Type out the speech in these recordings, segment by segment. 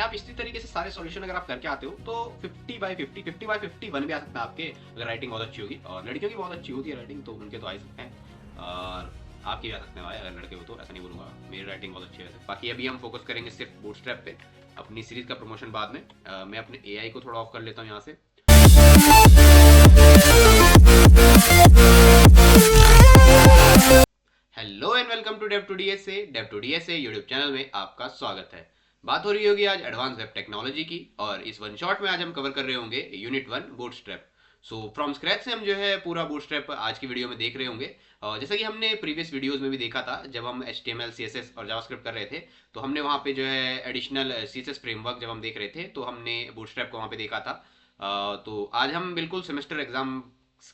आप इसी तरीके से सारे सॉल्यूशन अगर आप करके आते हो तो 50/50, 50/51 भी आ सकता है आपके, अगर राइटिंग बहुत अच्छी होगी। और लड़कियों की बहुत अच्छी होती है राइटिंग, तो उनके तो आ ही सकते हैं, और आपकी भी आ सकते हैं भाई, अगर लड़के हो तो। ऐसा नहीं बोलूँगा, मेरी राइटिंग बहुत अच्छी है वैसे। बाकी अभी हम फोकस करेंगे सिर्फ बूटस्ट्रैप पे, अपनी सीरीज का प्रमोशन बाद में। मैं अपने एआई को थोड़ा ऑफ कर लेता हूँ यहाँ से। हेलो एंड वेलकम टू डेव2डीएसए यूट्यूब चैनल में आपका स्वागत है। बात हो रही होगी आज एडवांस वेब टेक्नोलॉजी की, और इस वन शॉट में आज हम कवर कर रहे होंगे unit 1 bootstrap. So from scratch से हम जो है पूरा बूटस्ट्रैप आज की वीडियो में देख रहे होंगे। और जैसा कि हमने प्रीवियस वीडियोस में भी देखा था, जब हम HTML CSS और जावास्क्रिप्ट कर रहे थे, तो हमने वहाँ पे जो है एडिशनल CSS फ्रेमवर्क जब हम देख रहे थे, तो हमने बूटस्ट्रैप को वहाँ पे देखा था। तो आज हम बिल्कुल सेमेस्टर एग्जाम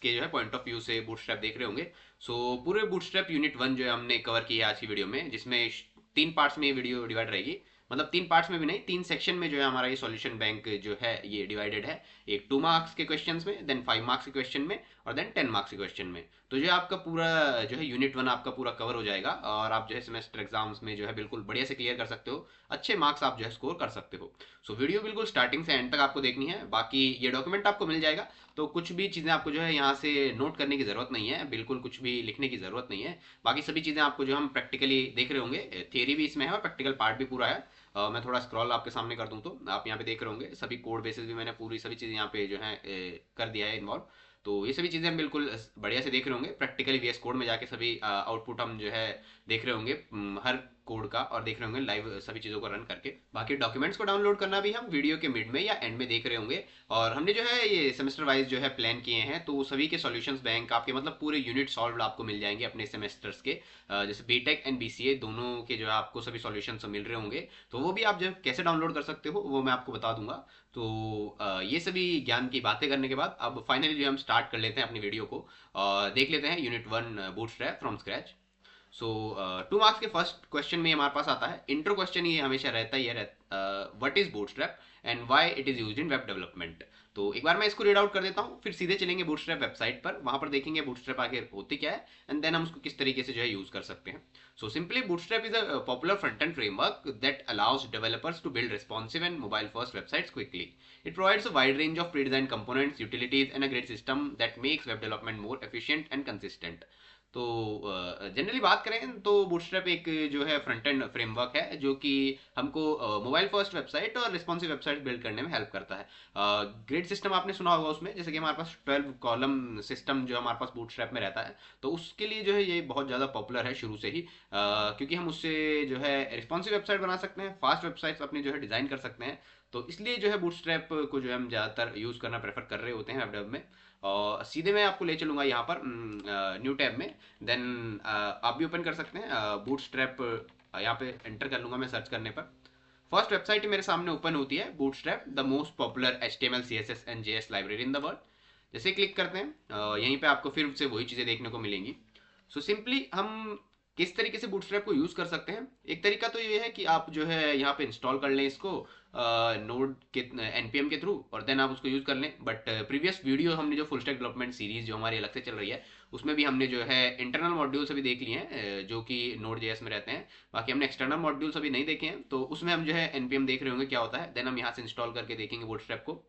के जो है पॉइंट ऑफ व्यू से बूटस्ट्रैप देख रहे होंगे। सो पूरे बूटस्ट्रैप यूनिट 1 जो है हमने कवर किया आज की वीडियो में, जिसमें 3 पार्ट्स में ये वीडियो डिवाइड रहेगी। मतलब 3 पार्ट्स में भी नहीं, 3 सेक्शन में जो है हमारा ये सॉल्यूशन बैंक जो है ये डिवाइडेड है। एक 2 मार्क्स के क्वेश्चन में, देन 5 मार्क्स के क्वेश्चन में, और देन 10 मार्क्स के क्वेश्चन में। तो जो है आपका पूरा जो है यूनिट 1 आपका पूरा कवर हो जाएगा, और आप जो है सेमेस्टर एग्जाम्स में जो है बिल्कुल बढ़िया से क्लियर कर सकते हो, अच्छे मार्क्स आप जो है स्कोर कर सकते हो। सो वीडियो बिल्कुल स्टार्टिंग से एंड तक आपको देखनी है। बाकी ये डॉक्यूमेंट आपको मिल जाएगा, तो कुछ भी चीज़ें आपको जो है यहाँ से नोट करने की ज़रूरत नहीं है, बिल्कुल कुछ भी लिखने की ज़रूरत नहीं है। बाकी सभी चीज़ें आपको जो हम प्रैक्टिकली देख रहे होंगे, थियरी भी इसमें है और प्रैक्टिकल पार्ट भी पूरा है। मैं थोड़ा स्क्रॉल आपके सामने कर दूँ तो आप यहाँ पे देख रहे होंगे, सभी कोड बेसिस भी मैंने पूरी सभी चीज़ें यहाँ पे जो है कर दिया है इन्वॉल्व। तो ये सभी चीज़ें हम बिल्कुल बढ़िया से देख रहे होंगे, प्रैक्टिकली VS कोड में जाके सभी आउटपुट हम जो है देख रहे होंगे हर कोड का, और देख रहे होंगे लाइव सभी चीज़ों को रन करके। बाकी डॉक्यूमेंट्स को डाउनलोड करना भी हम वीडियो के मिड में या एंड में देख रहे होंगे। और हमने जो है ये सेमेस्टर वाइज जो है प्लान किए हैं, तो सभी के सॉल्यूशंस बैंक आपके मतलब पूरे यूनिट सॉल्व आपको मिल जाएंगे अपने सेमेस्टर्स के। जैसे बीटेक एंड BCA दोनों के जो है आपको सभी सॉल्यूशंस मिल रहे होंगे, तो वो भी आप जो कैसे डाउनलोड कर सकते हो वो मैं आपको बता दूंगा। तो ये सभी ज्ञान की बातें करने के बाद अब फाइनली जो हम स्टार्ट कर लेते हैं अपनी वीडियो को, और देख लेते हैं unit 1 bootstrap from scratch. So 2 marks के फर्स्ट क्वेश्चन में हमारे पास आता है इंट्रो क्वेश्चन, ये हमेशा रहता ही है, what is bootstrap and why it is used in web development. तो एक बार मैं इसको रीड आउट कर देता हूँ, फिर सीधे चलेंगे बूटस्ट्रैप वेबसाइट पर, वहां पर देखेंगे बूटस्ट्रैप आगे होती क्या है, एंड देन हम उसको किस तरीके से जो है यूज कर सकते हैं। So simply Bootstrap is a popular front end framework that allows developers to build responsive and mobile first websites quickly. It provides a wide range of pre-designed components, utilities, and a great system that makes web development more efficient and consistent. तो generally बात करें तो bootstrap एक जो है front end framework है, जो कि हमको मोबाइल फर्स्ट वेबसाइट और रिस्पॉन्सिव वेबसाइट बिल्ड करने में हेल्प करता है। ग्रिड सिस्टम आपने सुना होगा उसमें, जैसे कि हमारे पास 12 कॉलम सिस्टम जो हमारे पास बूटस्ट्रैप में रहता है, तो उसके लिए जो है ये बहुत ज़्यादा पॉपुलर है शुरू से ही, क्योंकि हम उससे जो है रिस्पॉन्सिव वेबसाइट बना सकते हैं, फास्ट वेबसाइट्स अपनी जो है डिज़ाइन कर सकते हैं। तो इसलिए जो है बूटस्ट्रैप को जो है हम ज़्यादातर यूज़ करना प्रेफर कर रहे होते हैं वेब डेव में। और सीधे मैं आपको ले चलूँगा यहाँ पर न्यू टैब में, देन आप भी ओपन कर सकते हैं बूटस्ट्रैप। यहाँ पे एंटर कर लूँगा मैं सर्च करने पर। फर्स्ट वेबसाइट मेरे सामने ओपन होती है, bootstrap the most popular HTML CSS and JS library in the world. जैसे क्लिक करते हैं, यहीं पे आपको फिर से वही चीज़ें देखने को मिलेंगी। सो सिंपली हम किस तरीके से बूटस्ट्रैप को यूज़ कर सकते हैं, एक तरीका तो ये है कि आप जो है यहाँ पे इंस्टॉल कर लें इसको नोड के NPM के थ्रू, और देन आप उसको यूज़ कर लें। बट प्रीवियस वीडियो हमने जो फुल स्टैक डेवलपमेंट सीरीज जो हमारी अलग से चल रही है, उसमें भी हमने जो है इंटरनल मॉड्यूल्स अभी देख लिए हैं, जो कि Node.js में रहते हैं। बाकी हमने एक्सटर्नल मॉड्यूल्स अभी नहीं देखे हैं, तो उसमें हम जो है NPM देख रहे होंगे क्या होता है, देन हम यहाँ से इंस्टॉल करके देखेंगे बूटस्ट्रैप को।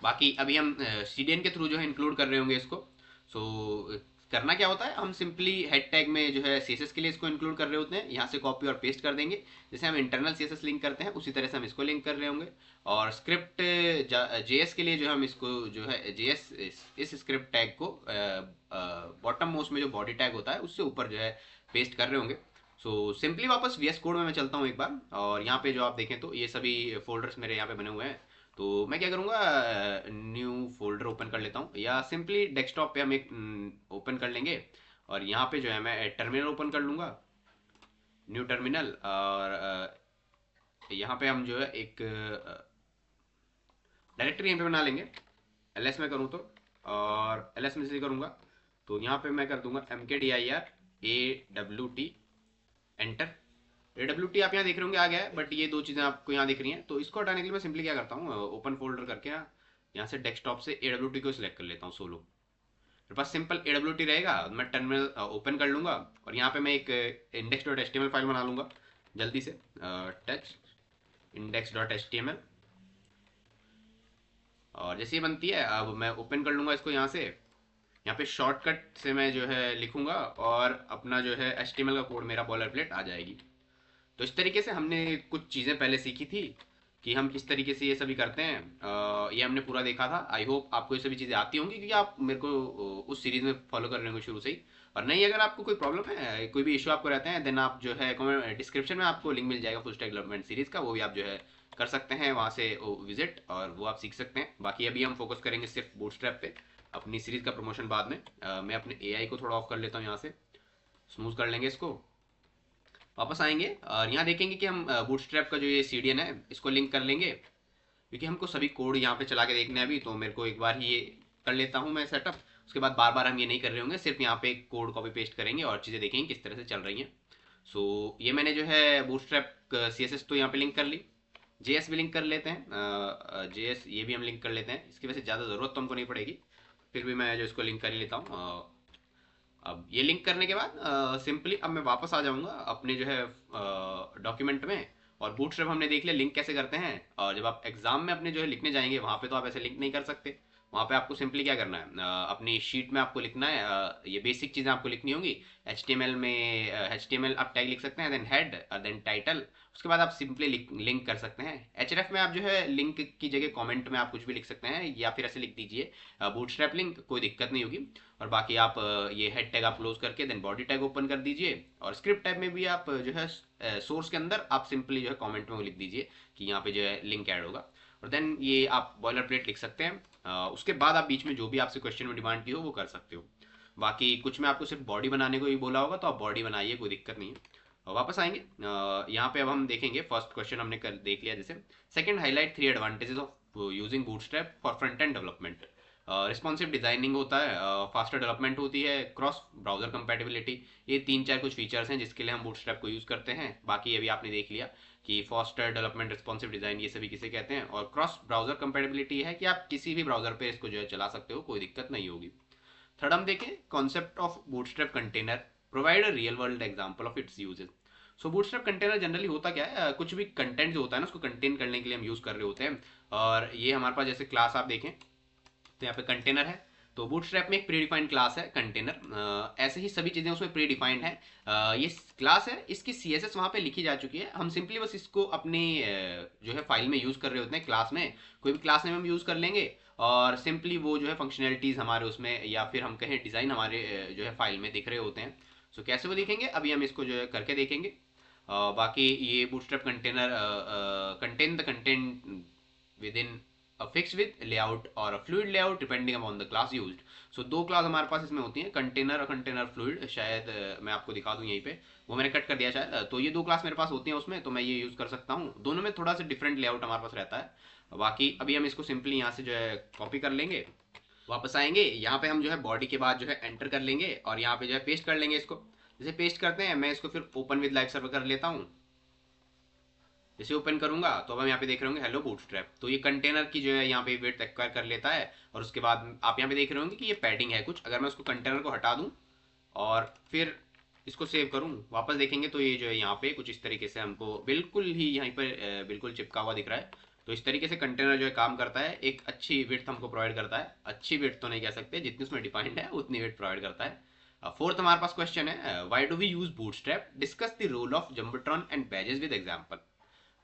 बाकी अभी हम CDN के थ्रू जो है इंक्लूड कर रहे होंगे इसको। सो करना क्या होता है, हम सिंपली हेड टैग में जो है CSS के लिए इसको इंक्लूड कर रहे होते हैं, यहाँ से कॉपी और पेस्ट कर देंगे। जैसे हम इंटरनल CSS लिंक करते हैं, उसी तरह से हम इसको लिंक कर रहे होंगे। और स्क्रिप्ट JS के लिए जो हम इसको जो है JS इस स्क्रिप्ट टैग को बॉटम मोस्ट में जो बॉडी टैग होता है उससे ऊपर जो है पेस्ट कर रहे होंगे। सो सिंपली वापस VS कोड में मैं चलता हूँ एक बार, और यहाँ पे जो आप देखें तो ये सभी फोल्डर्स मेरे यहाँ पे बने हुए हैं। तो मैं क्या करूँगा, न्यू फोल्डर ओपन कर लेता हूँ, या सिंपली डेस्कटॉप पे हम एक ओपन कर लेंगे, और यहाँ पे जो है मैं टर्मिनल ओपन कर लूँगा, न्यू टर्मिनल। और यहाँ पे हम जो है एक डायरेक्टरी यहाँ पे बना लेंगे, LS में करूँ तो, और LS में से करूँगा तो यहाँ पे मैं कर दूंगा mkdir awt एंटर। AWT आप यहाँ देख रहे होंगे आ गया है, बट ये दो चीज़ें आपको यहाँ दिख रही हैं, तो इसको हटाने के लिए मैं सिंपली क्या करता हूँ, ओपन फोल्डर करके यहाँ से डेस्कटॉप से AWT को सिलेक्ट कर लेता हूँ सोलो। मेरे पास सिंपल AWT रहेगा, मैं टर्मिनल ओपन कर लूँगा, और यहाँ पे मैं एक index.html फाइल बना लूँगा जल्दी से, टेक्स्ट index.html। और जैसे ये बनती है, अब मैं ओपन कर लूँगा इसको यहाँ से। यहाँ पे शॉर्टकट से मैं जो है लिखूँगा और अपना जो है HTML का कोड मेरा बॉलर प्लेट आ जाएगी। तो इस तरीके से हमने कुछ चीज़ें पहले सीखी थी कि हम किस तरीके से ये सभी करते हैं। ये हमने पूरा देखा था। आई होप आपको ये सभी चीज़ें आती होंगी, क्योंकि आप मेरे को उस सीरीज़ में फॉलो कर रहे होंगे शुरू से ही। और नहीं, अगर आपको कोई प्रॉब्लम है, कोई भी इशू आपको रहता है, देन आप जो है कमेंट डिस्क्रिप्शन में आपको लिंक मिल जाएगा फुल स्टैक डेवलपमेंट सीरीज़ का, वो भी आप जो है कर सकते हैं वहाँ से विजिट, और वो आप सीख सकते हैं। बाकी अभी हम फोकस करेंगे सिर्फ बूटस्ट्रैप पे, अपनी सीरीज़ का प्रमोशन बाद में। मैं अपने AI को थोड़ा ऑफ कर लेता हूँ, यहाँ से स्मूथ कर लेंगे इसको। वापस आएंगे और यहाँ देखेंगे कि हम बूटस्ट्रैप का जो ये CDN है इसको लिंक कर लेंगे, क्योंकि हमको सभी कोड यहाँ पे चला के देखने हैं अभी। तो मेरे को एक बार ही ये कर लेता हूँ मैं सेटअप, उसके बाद बार बार हम ये नहीं कर रहे होंगे, सिर्फ यहाँ पे कोड कॉपी पेस्ट करेंगे और चीज़ें देखेंगे किस तरह से चल रही हैं। सो ये मैंने जो है बूटस्ट्रैप CSS तो यहाँ पे लिंक कर ली, JS भी लिंक कर लेते हैं। JS ये भी हम लिंक कर लेते हैं, इसकी वजह से ज़्यादा ज़रूरत तो हमको नहीं पड़ेगी, फिर भी मैं जो इसको लिंक कर ही लेता हूँ। अब ये लिंक करने के बाद सिंपली अब मैं वापस आ जाऊंगा अपने जो है डॉक्यूमेंट में। और बूटस्ट्रैप हमने देख लिया लिंक कैसे करते हैं, और जब आप एग्जाम में अपने जो है लिखने जाएंगे वहाँ पे तो आप ऐसे लिंक नहीं कर सकते। वहाँ पे आपको सिंपली क्या करना है, अपनी शीट में आपको लिखना है, ये बेसिक चीज़ें आपको लिखनी होंगी। HTML में HTML आप टैग लिख सकते हैं, देन हेड और देन टाइटल। उसके बाद आप सिंपली लिंक कर सकते हैं। href में आप जो है लिंक की जगह कमेंट में आप कुछ भी लिख सकते हैं, या फिर ऐसे लिख दीजिए बूटस्ट्रैप लिंक, कोई दिक्कत नहीं होगी। और बाकी आप ये हेड टैग आप क्लोज करके देन बॉडी टैग ओपन कर दीजिए। और स्क्रिप्ट टैग में भी आप जो है सोर्स के अंदर आप सिंपली जो है कमेंट में वो लिख दीजिए कि यहाँ पे जो है लिंक ऐड होगा, और देन ये आप बॉयलर प्लेट लिख सकते हैं। उसके बाद आप बीच में जो भी आपसे क्वेश्चन में डिमांड की हो वो कर सकते हो। बाकी कुछ में आपको सिर्फ बॉडी बनाने को ही बोला होगा तो आप बॉडी बनाइए, कोई दिक्कत नहीं है। वापस आएंगे यहाँ पे, अब हम देखेंगे फर्स्ट क्वेश्चन हमने कर देख लिया। जैसे second, highlight 3 advantages of using bootstrap for front end development. Responsive designing होता है, फास्टर डेवलपमेंट होती है, क्रॉस ब्राउजर कंपैटिबिलिटी। ये 3-4 कुछ फीचर्स हैं जिसके लिए हम बूटस्ट्रैप को यूज़ करते हैं। बाकी अभी आपने देख लिया कि फास्टर डेवलपमेंट, रिस्पॉन्सिव डिज़ाइन, ये सभी किसे कहते हैं। और क्रॉस ब्राउजर कंपैटिबिलिटी है कि आप किसी भी ब्राउजर पे इसको जो है चला सकते हो, कोई दिक्कत नहीं होगी। थर्ड हम देखें, concept of bootstrap container provide a real world example of its uses. So bootstrap container generally होता क्या है, कुछ भी कंटेंट जो होता है ना उसको कंटेन करने के लिए हम यूज़ कर रहे होते हैं। और ये हमारे पास जैसे क्लास आप देखें तो यहाँ पे कंटेनर है, तो बूटस्ट्रैप में एक प्री डिफाइंड क्लास है कंटेनर। ऐसे ही सभी चीज़ें उसमें प्री डिफाइंड है। ये क्लास है, इसकी CSS वहाँ पे लिखी जा चुकी है। हम सिंपली बस इसको अपनी जो है फाइल में यूज़ कर रहे होते हैं। क्लास में कोई भी क्लास में हम यूज़ कर लेंगे, और सिंपली वो जो है फंक्शनैलिटीज़ हमारे उसमें, या फिर हम कहें डिज़ाइन हमारे जो है फाइल में दिख रहे होते हैं। सो कैसे वो दिखेंगे अभी हम इसको जो है करके देखेंगे। बाकी ये bootstrap container contain the content with in a fixed with layout or a fluid layout depending upon the class used। so दो क्लास हमारे पास इसमें होती हैं, कंटेनर और कंटेनर फ्लूइड। शायद मैं आपको दिखा दूं यहीं पे, वो मैंने कट कर दिया शायद। तो ये दो क्लास मेरे पास होती हैं उसमें, तो मैं ये यूज़ कर सकता हूँ। दोनों में थोड़ा सा डिफरेंट लेआउट हमारे पास रहता है। बाकी अभी हम इसको सिंपली यहाँ से जो है कॉपी कर लेंगे। वापस आएंगे यहाँ पे, हम जो है बॉडी के बाद जो है एंटर कर लेंगे और यहाँ पे जो है पेस्ट कर लेंगे इसको। जैसे पेस्ट करते हैं, मैं इसको फिर ओपन विद लाइव सर्वर कर लेता हूँ। जैसे ओपन करूंगा तो अब हम यहाँ पे देख रहे होंगे हेलो बूटस्ट्रैप। तो ये कंटेनर की जो है यहाँ पे वेट एक्वायर कर लेता है, और उसके बाद आप यहाँ पे देख रहे होंगे कि ये पैडिंग है कुछ। अगर मैं उसको कंटेनर को हटा दूँ और फिर इसको सेव करूँ, वापस देखेंगे तो ये जो है यहाँ पे कुछ इस तरीके से हमको बिल्कुल ही यहाँ पर बिल्कुल चिपका हुआ दिख रहा है। तो इस तरीके से कंटेनर जो है काम करता है, एक अच्छी विड्थ हमको प्रोवाइड करता है। अच्छी विड्थ तो नहीं कह सकते, जितनी उसमें डिफाइंड है उतनी विड्थ प्रोवाइड करता है। फोर्थ हमारे पास क्वेश्चन है, why do we use Bootstrap, discuss the role of jumbotron and badges with example.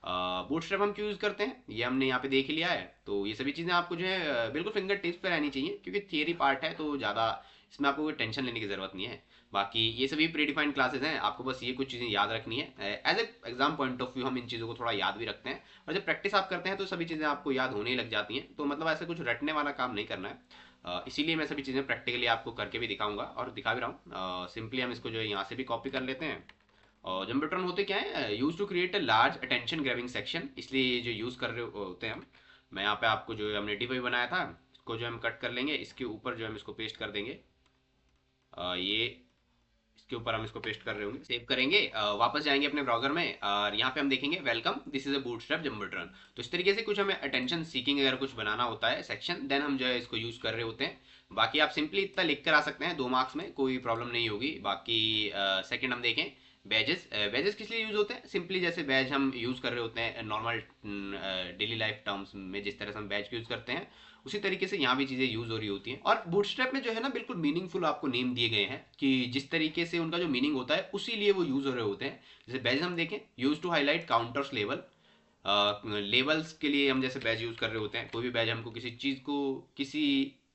Bootstrap हम क्यों यूज़ करते हैं ये हमने यहाँ पे देख लिया है। तो ये सभी चीज़ें आपको जो है बिल्कुल फिंगर टिप्स पे रहनी चाहिए, क्योंकि थियरी पार्ट है तो ज़्यादा इसमें आपको कोई टेंशन लेने की ज़रूरत नहीं है। बाकी ये सभी प्री डिफाइंड क्लासेस हैं, आपको बस ये कुछ चीज़ें याद रखनी है। As a exam point of view हम इन चीज़ों को थोड़ा याद भी रखते हैं, और जब प्रैक्टिस आप करते हैं तो सभी चीज़ें आपको याद होने लग जाती हैं। तो मतलब ऐसे कुछ रटने वाला काम नहीं करना है। इसीलिए मैं सभी चीज़ें प्रैक्टिकली आपको करके भी दिखाऊंगा और दिखा भी रहा हूँ। सिंपली हम इसको जो है यहाँ से भी कॉपी कर लेते हैं। और जंबोट्रॉन होते क्या है, use to create a large attention grabbing section, इसलिए ये जो यूज़ कर रहे होते हैं हम। मैं यहाँ पे आपको जो है हमने डिवाई बनाया था, इसको जो हम कट कर लेंगे, इसके ऊपर जो हम इसको पेस्ट कर देंगे। ये इसके ऊपर हम इसको पेस्ट कर रहे होंगे, सेव करेंगे। वापस जाएंगे अपने ब्राउजर में और यहाँ पे हम देखेंगे welcome this is a bootstrap Jumbotron. तो इस तरीके से कुछ हमें अटेंशन सीकिंग अगर कुछ बनाना होता है सेक्शन, देन हम जो है इसको यूज़ कर रहे होते हैं। बाकी आप सिंपली इतना लिख कर आ सकते हैं, 2 मार्क्स में कोई प्रॉब्लम नहीं होगी। बाकी सेकंड हम देखें, बैजेस किस लिए यूज होते हैं? सिंपली जैसे बैज हम यूज कर रहे होते हैं नॉर्मल डेली लाइफ टर्म्स में, जिस तरह से हम बैज यूज करते हैं उसी तरीके से यहाँ भी चीजें यूज हो रही होती हैं। और बूटस्ट्रैप में जो है ना बिल्कुल मीनिंगफुल आपको नेम दिए गए हैं कि जिस तरीके से उनका जो मीनिंग होता है उसी लिए वो यूज हो रहे होते हैं। जैसे बैज हम देखें, use to highlight counters level, levels के लिए हम जैसे बैज यूज कर रहे होते हैं। कोई भी बैज हमको किसी चीज को किसी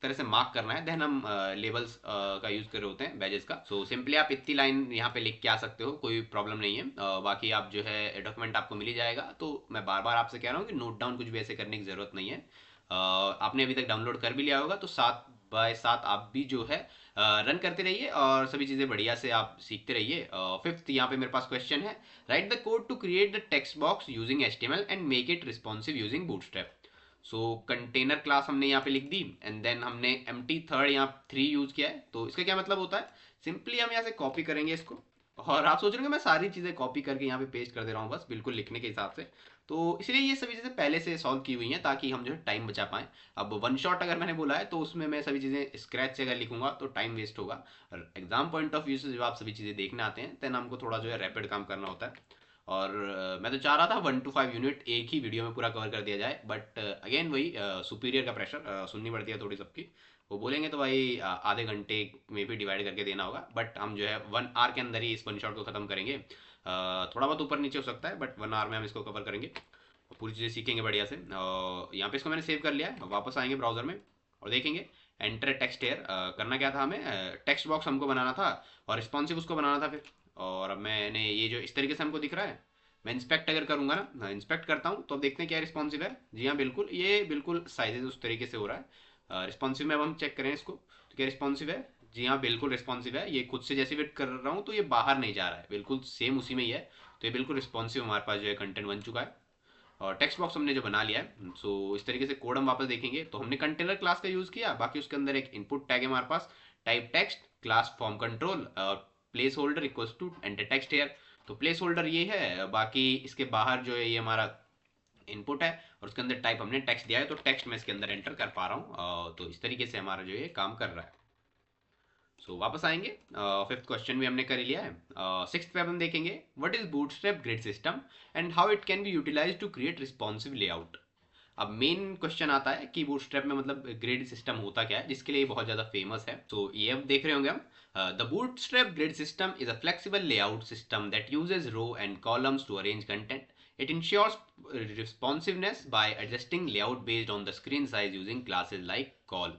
तरह से मार्क करना है, देन हम लेवल्स का यूज कर रहे होते हैं बैजेस का। सो सिंपली आप इतनी लाइन यहाँ पे लिख के आ सकते हो, कोई प्रॉब्लम नहीं है। बाकी आप जो है डॉक्यूमेंट आपको मिल ही जाएगा। तो मैं बार बार आपसे कह रहा हूँ कि नोट डाउन कुछ भी ऐसे करने की जरूरत नहीं है। आपने अभी तक डाउनलोड कर भी लिया होगा, तो 7/7 आप भी जो है रन करते रहिए और सभी चीज़ें बढ़िया से आप सीखते रहिए। फिफ्थ यहाँ पे मेरे पास क्वेश्चन है, write the code to create the text box using HTML and make it responsive using Bootstrap. So container class हमने यहाँ पे लिख दी एंड देन हमने एम्प्टी थर्ड यहाँ 3 यूज किया है। तो इसका क्या मतलब होता है? सिंपली हम यहाँ से कॉपी करेंगे इसको, और आप सोच रहे हो मैं सारी चीज़ें कॉपी करके यहाँ पे पेस्ट कर दे रहा हूँ बस बिल्कुल लिखने के हिसाब से। तो इसलिए ये सभी चीज़ें पहले से सॉल्व की हुई हैं ताकि हम जो है टाइम बचा पाएँ। अब वन शॉट अगर मैंने बोला है तो उसमें मैं सभी चीज़ें स्क्रैच से अगर लिखूंगा तो टाइम वेस्ट होगा। और एग्जाम पॉइंट ऑफ व्यू से जब आप सभी चीज़ें देखने आते हैं देन हमको थोड़ा जो है रैपिड काम करना होता है। और मैं तो चाह रहा था 1 to 5 यूनिट एक ही वीडियो में पूरा कवर कर दिया जाए, बट अगेन वही सुपीरियर का प्रेशर सुननी पड़ती है थोड़ी सबकी। वो बोलेंगे तो भाई आधे घंटे में भी डिवाइड करके देना होगा, बट हम जो है 1 आवर के अंदर ही इस वन शॉट को खत्म करेंगे। थोड़ा बहुत ऊपर नीचे हो सकता है बट 1 आवर में हम इसको कवर करेंगे और पूरी चीज़ें सीखेंगे बढ़िया से। यहाँ पे इसको मैंने सेव कर लिया है, वापस आएंगे ब्राउजर में और देखेंगे एंटर टेक्स्ट हेयर। करना क्या था हमें, टेक्स्ट बॉक्स हमको बनाना था और रिस्पॉन्सिव उसको बनाना था फिर। और अब मैंने ये जो इस तरीके से हमको दिख रहा है, मैं इंस्पेक्ट अगर करूंगा ना, इंस्पेक्ट करता हूँ तो अब देखते हैं क्या रिस्पॉन्सिव है। जी हाँ बिल्कुल, ये बिल्कुल साइजेस उस तरीके से हो रहा है। रिस्पॉन्सिव में अब हम चेक करें इसको तो क्या रिस्पॉन्सिव है? जी हाँ बिल्कुल रिस्पॉन्सिव है। ये खुद से जैसे वेट कर रहा हूँ तो ये बाहर नहीं जा रहा है, बिल्कुल सेम उसी में ही है। तो ये बिल्कुल रिस्पॉन्सिव हमारे पास जो है कंटेंट बन चुका है और टेक्स्ट बॉक्स हमने जो बना लिया है। सो इस तरीके से कोड हम वापस देखेंगे तो हमने कंटेनर क्लास का यूज किया, बाकी उसके अंदर एक इनपुट टैग है हमारे पास, type text class form control placeholder equals to enter text here. तो प्लेस होल्डर ये है, बाकी इसके बाहर जो है ये हमारा इनपुट है और उसके अंदर टाइप हमने टेक्स्ट दिया है, तो टेक्स्ट मैं इसके अंदर एंटर कर पा रहा हूँ। तो इस तरीके से हमारा जो ये काम कर रहा है। वापस आएंगे, फिफ्थ क्वेश्चन भी हमने कर लिया है। सिक्स्थ पे हम देखेंगे what is Bootstrap grid system and how it can be utilized to create responsive layout. अब मेन क्वेश्चन आता है कि बूटस्ट्रैप में मतलब ग्रिड सिस्टम होता क्या है, जिसके लिए बहुत ज़्यादा फेमस है। तो ये अब देख रहे होंगे हम, the Bootstrap grid system is a flexible layout system that uses row and columns to arrange content. It ensures responsiveness by adjusting layout based on the screen size using classes like call.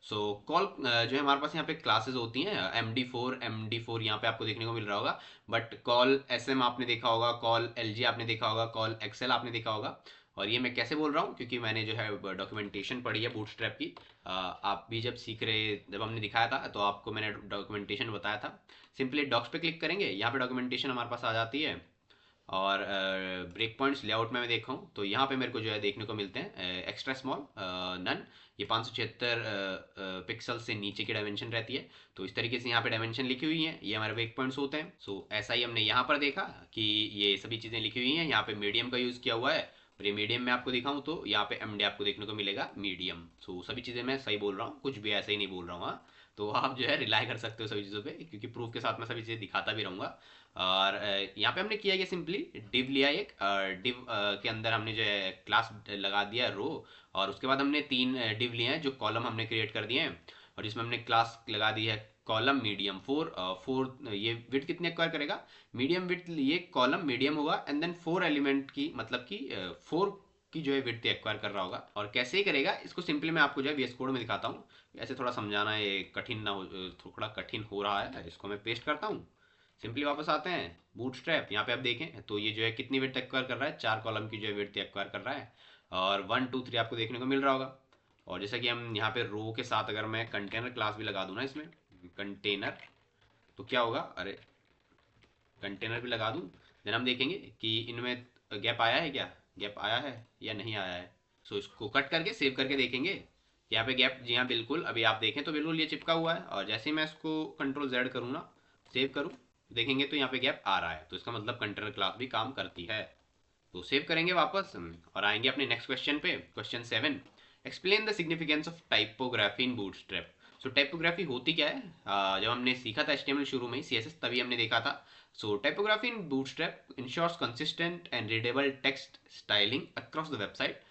So call जो है हमारे पास यहाँ पे classes होती हैं, MD4 यहाँ पे आपको देखने को मिल रहा होगा। बट कॉल SM आपने देखा होगा, कॉल LG आपने देखा होगा, कॉल XL आपने देखा होगा। और ये मैं कैसे बोल रहा हूँ क्योंकि मैंने जो है डॉक्यूमेंटेशन पढ़ी है बूटस्ट्रैप की। आप भी जब सीख रहे, जब हमने दिखाया था तो आपको मैंने डॉक्यूमेंटेशन बताया था। सिंपली डॉक्स पे क्लिक करेंगे, यहाँ पे डॉक्यूमेंटेशन हमारे पास आ जाती है। और ब्रेक पॉइंट्स लेआउट में मैं देखा हूँ तो यहाँ पे मेरे को जो है देखने को मिलते हैं एक्स्ट्रा स्मॉल नन, ये 576 पिक्सल से नीचे की डायमेंशन रहती है। तो इस तरीके से यहाँ पे डायमेंशन लिखी हुई हैं, ये हमारे ब्रेक पॉइंट्स होते हैं। सो ऐसा ही हमने यहाँ पर देखा कि ये सभी चीज़ें लिखी हुई हैं। यहाँ पे मीडियम का यूज़ किया हुआ है और ये मीडियम में आपको दिखाऊँ तो यहाँ पे MD आपको देखने को मिलेगा मीडियम। सो सभी चीज़ें मैं सही बोल रहा हूँ, कुछ भी ऐसे ही नहीं बोल रहा हूँ। हाँ, तो आप जो है रिलाई कर सकते हो सभी चीज़ों पे क्योंकि प्रूफ के साथ मैं सभी चीज़ें दिखाता भी रहूँगा। और यहाँ पे हमने किया ये सिंपली डिव लिया, एक डिव के अंदर हमने जो है क्लास लगा दिया रो, और उसके बाद हमने 3 डिव लिए हैं जो कॉलम हमने क्रिएट कर दिए हैं और जिसमें हमने क्लास लगा दी है कॉलम मीडियम 4। ये विड्थ कितनी एक्वायर करेगा, मीडियम विड्थ, ये कॉलम मीडियम होगा एंड देन 4 एलिमेंट की मतलब कि 4 की जो है विड्थ एक्वायर कर रहा होगा। और कैसे ही करेगा इसको सिंपली मैं आपको जो है VS कोड में दिखाता हूँ। ऐसे थोड़ा समझाना ये कठिन ना हो, थोड़ा कठिन हो रहा है। इसको मैं पेस्ट करता हूँ, सिंपली वापस आते हैं बूटस्ट्रैप, यहाँ पे आप देखें तो ये जो है कितनी विड्थ एक्वायर कर रहा है, 4 कॉलम की जो है विड्थ एक्वायर कर रहा है और 1 2 3 आपको देखने को मिल रहा होगा। और जैसा कि हम यहाँ पे रो के साथ अगर मैं कंटेनर क्लास भी लगा दूँ ना इसमें कंटेनर, तो क्या होगा, अरे कंटेनर भी लगा दूँ, देन हम देखेंगे कि इनमें गैप आया है, क्या गैप आया है या नहीं आया है। सो इसको कट करके सेव करके देखेंगे यहाँ पे गैप, जी हाँ बिल्कुल, अभी आप देखें तो बिल्कुल ये चिपका हुआ है। और जैसे ही मैं इसको Ctrl Z करूँ ना, सेव करूँ, देखेंगे तो यहाँ पे गैप आ रहा है, तो इसका मतलब कंटेनर क्लास भी काम करती है। तो सेव करेंगे वापस और आएंगे अपने नेक्स्ट क्वेश्चन पे, question 7, explain the significance of typography in bootstrap. So typography होती क्या है? जब हमने सीखा था HTML शुरू में ही, CSS तभी हमने देखा था. So typography in Bootstrap ensures consistent and readable text styling across the website.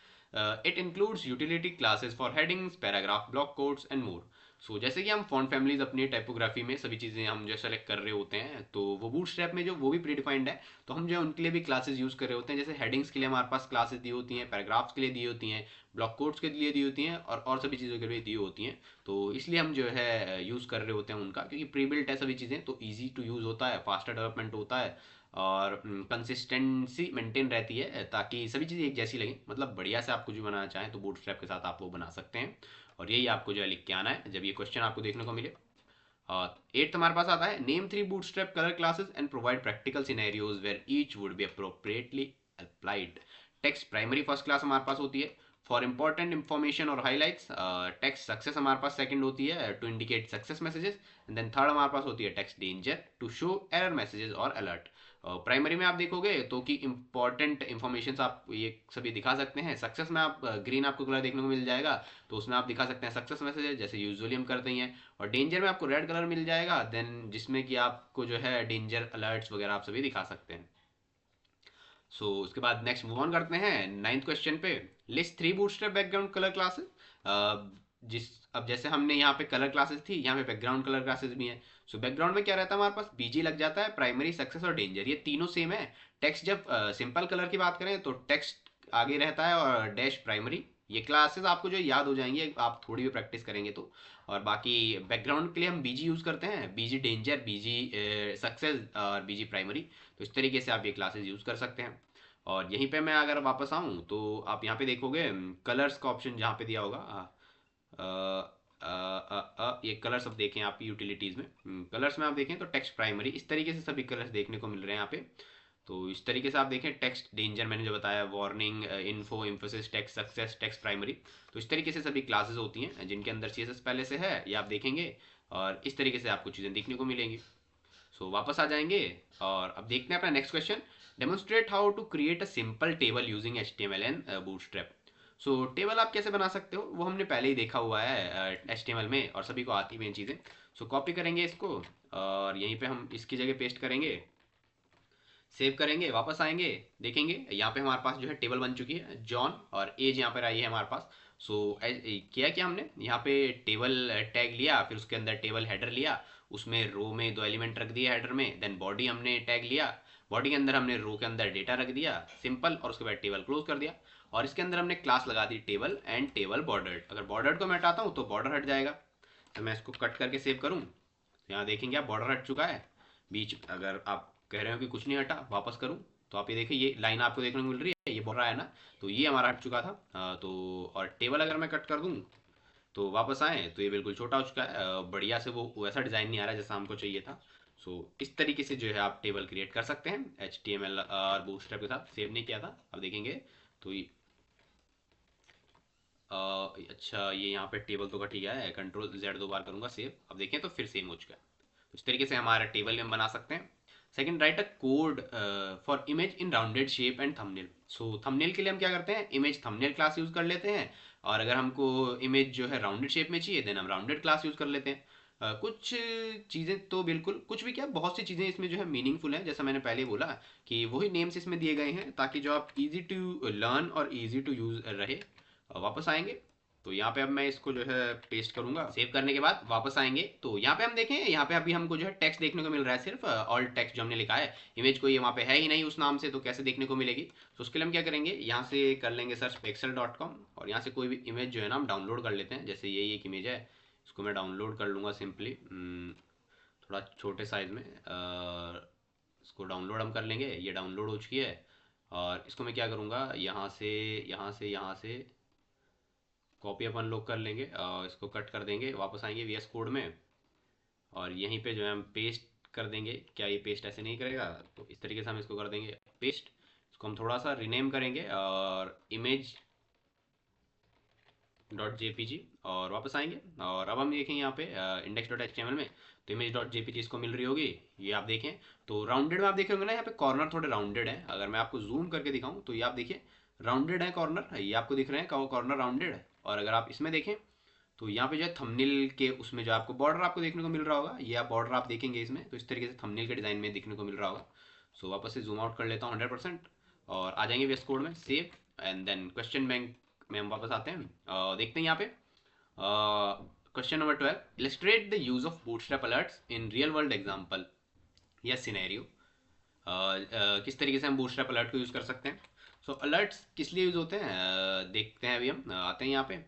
It includes utility classes for headings, paragraph, block codes and more. सो जैसे कि हम फॉन्ट फैमिलीज अपनी टाइपोग्राफी में सभी चीज़ें हम जो सेलेक्ट कर रहे होते हैं, तो वो बूटस्ट्रैप में जो वो भी प्री डिफाइंड है, तो हम जो है उनके लिए भी क्लासेस यूज़ कर रहे होते हैं. जैसे हेडिंग्स के लिए हमारे पास क्लासेस दी होती हैं, पैराग्राफ्स के लिए दी होती हैं, ब्लॉक कोड्स के लिए दी होती हैं, और सभी चीज़ों के लिए दी होती हैं. तो इसलिए हम जो है यूज़ कर रहे होते हैं उनका, क्योंकि प्री बिल्ट है सभी चीज़ें, तो ईजी टू यूज़ होता है, फास्टर डेवलपमेंट होता है, और कंसिस्टेंसी मेंटेन रहती है, ताकि सभी चीज़ें एक जैसी लगें. मतलब बढ़िया से आप कुछ भी बनाना चाहें तो बूटस्ट्रैप के साथ आप वो बना सकते हैं. और यही आपको जो है लिख के आना है जब ये क्वेश्चन आपको देखने को मिले. और 8th हमारे पास आता है, name 3 Bootstrap colour classes and provide practical scenarios where each would be appropriately applied. Text primary first class हमारे पास होती है फॉर इंपॉर्टेंट इंफॉर्मेशन और हाईलाइट्स. टेक्स्ट सक्सेस हमारे पास सेकंड होती है to indicate success messages. And then third हमारे पास होती है text danger to show error messages और अलर्ट. प्राइमरी में आप देखोगे तो कि इंपॉर्टेंट इन्फॉर्मेशन आप ये सभी दिखा सकते हैं. सक्सेस में आप ग्रीन आपको कलर देखने को मिल जाएगा, तो उसमें आप दिखा सकते हैं सक्सेस मैसेज जैसे यूजुअली हम करते हैं. और डेंजर में आपको रेड कलर मिल जाएगा, देन जिसमें कि आपको जो है डेंजर अलर्ट्स वगैरह आप सभी दिखा सकते हैं. उसके बाद नेक्स्ट मूव ऑन करते हैं 9th क्वेश्चन पे. List 3 bootstrap background colour classes. जिस अब जैसे हमने यहाँ पे कलर क्लासेस थी, यहाँ पे बैकग्राउंड कलर क्लासेस भी हैं. बैकग्राउंड में क्या रहता है हमारे पास, बीजी लग जाता है, प्राइमरी, सक्सेस और डेंजर, ये तीनों सेम है. टेक्स्ट जब सिंपल कलर की बात करें तो टेक्स्ट आगे रहता है और डैश प्राइमरी. ये क्लासेस आपको जो याद हो जाएंगे आप थोड़ी भी प्रैक्टिस करेंगे तो. और बाकी बैकग्राउंड के लिए हम बीजी यूज़ करते हैं, बीजी डेंजर, बीजी सक्सेस और बीजी प्राइमरी. तो इस तरीके से आप ये क्लासेस यूज़ कर सकते हैं. और यहीं पे मैं अगर वापस आऊँ तो आप यहाँ पे देखोगे कलर्स का ऑप्शन जहाँ पे दिया होगा. ये कलर्स अब देखें आप यूटिलिटीज़ में, कलर्स में आप देखें तो टेक्स्ट प्राइमरी, इस तरीके से सभी कलर्स देखने को मिल रहे हैं यहाँ पे. तो इस तरीके से आप देखें टेक्स्ट डेंजर मैंने जो बताया, warning, info, Infosys, text success, text primary. तो इस तरीके से सभी क्लासेस होती हैं जिनके अंदर CSS पहले से है, ये आप देखेंगे और इस तरीके से आपको चीज़ें देखने को मिलेंगी. वापस आ जाएंगे और अब देखते हैं अपना next question. Demonstrate how to create a simple table using HTML and Bootstrap. Table आप कैसे बना सकते हो वो हमने पहले ही देखा हुआ है HTML में, और सभी को आती हुई चीज़ें. कॉपी करेंगे इसको और यहीं पे हम इसकी जगह पेस्ट करेंगे, सेव करेंगे, वापस आएंगे, देखेंगे यहाँ पे हमारे पास जो है टेबल बन चुकी है. जॉन और एज यहाँ पर आई है हमारे पास. किया क्या हमने यहाँ पे टेबल टैग लिया, फिर उसके अंदर टेबल हेडर लिया, उसमें रो में 2 एलिमेंट रख दिया हेडर में, देन बॉडी हमने टैग लिया, बॉडी के अंदर हमने रो के अंदर डेटा रख दिया सिंपल, और उसके बाद टेबल क्लोज कर दिया. और इसके अंदर हमने क्लास लगा दी टेबल एंड टेबल बॉर्डर्ड. अगर बॉर्डर्ड को मैं हटाता हूँ तो बॉर्डर हट जाएगा. तो मैं इसको कट करके सेव करूँ तो यहाँ देखेंगे आप बॉर्डर हट चुका है. बीच अगर आप कह रहे हो कि कुछ नहीं हटा, वापस करूँ तो आप ये देखिए ये लाइन आपको देखने को मिल रही है, ये बॉर्डर है ना, तो ये हमारा हट चुका था. और टेबल अगर मैं कट कर दूँ तो वापस आए तो ये बिल्कुल छोटा हो चुका है. बढ़िया से वो वैसा डिज़ाइन नहीं आ रहा जैसा हमको चाहिए था. इस तरीके से जो है आप टेबल क्रिएट कर सकते हैं HTML और बूटस्ट्रैप के साथ. सेव नहीं किया था, अब देखेंगे तो अच्छा ये यहाँ पे टेबल तो कट ही गया है. Ctrl+Z 2 बार करूँगा सेव, अब देखें तो फिर सेम हो चुका है. इस तरीके से हमारा टेबल हम बना सकते हैं. Second, right a code for image in rounded shape and thumbnail. Thumbnail के लिए हम क्या करते हैं, इमेज थंबनेल क्लास यूज़ कर लेते हैं, और अगर हमको इमेज जो है राउंडेड शेप में चाहिए देन हम राउंडेड क्लास यूज़ कर लेते हैं. कुछ चीज़ें तो बिल्कुल कुछ भी क्या, बहुत सी चीज़ें इसमें जो है मीनिंगफुल हैं, जैसा मैंने पहले ही बोला कि वही नेम्स इसमें दिए गए हैं ताकि जो आप इजी टू लर्न और इजी टू यूज़ रहे. वापस आएंगे तो यहाँ पे अब मैं इसको जो है पेस्ट करूंगा. सेव करने के बाद वापस आएंगे तो यहाँ पे हम देखें, यहाँ पे अभी हमको जो है टेक्स्ट देखने को मिल रहा है, सिर्फ ऑल टेक्स्ट जो हमने लिखा है. इमेज को ये वहाँ पे है ही नहीं उस नाम से, तो कैसे देखने को मिलेगी. उसके लिए हम क्या करेंगे, यहाँ से कर लेंगे सर्च pexel.com और यहाँ से कोई भी इमेज जो है ना हम डाउनलोड कर लेते हैं. जैसे ये एक इमेज है, इसको मैं डाउनलोड कर लूँगा सिंपली थोड़ा छोटे साइज़ में. इसको डाउनलोड हम कर लेंगे, ये डाउनलोड हो चुकी है. और इसको मैं क्या करूँगा, यहाँ से कॉपी अपन लोग कर लेंगे, इसको कट कर देंगे, वापस आएंगे VS कोड में और यहीं पे जो है हम पेस्ट कर देंगे. क्या ये पेस्ट ऐसे नहीं करेगा, तो इस तरीके से हम इसको कर देंगे पेस्ट. इसको हम थोड़ा सा रीनेम करेंगे और इमेज .jpg और वापस आएंगे. और अब हम देखें यहाँ पे index.html में तो image.jpg इसको मिल रही होगी, ये आप देखें. तो राउंडेड में आप देखे होंगे ना, यहाँ पे कॉर्नर थोड़े राउंडेड है. अगर मैं आपको जूम करके दिखाऊं तो ये आप देखिए राउंडेड है कॉर्नर, ये आपको दिख रहे हैं कॉर्नर राउंडेड है. और अगर आप इसमें देखें तो यहाँ पे जो है थंबनेल के उसमें जो आपको बॉर्डर आपको देखने को मिल रहा होगा, ये आप बॉर्डर आप देखेंगे इसमें, तो इस तरीके से थंबनेल के डिज़ाइन में देखने को मिल रहा होगा। सो वापस से जूम आउट कर लेता हूँ 100% और आ जाएंगे VS कोड में, save and then question bank में हम वापस आते हैं। देखते हैं यहाँ पे question number 12, illustrate the use of Bootstrap alerts in real world example या सिनेरियो। किस तरीके से हम बूटस्ट्रैप अलर्ट को यूज़ कर सकते हैं। सो अलर्ट्स किस लिए यूज़ होते हैं, देखते हैं अभी हम आते हैं यहाँ पे।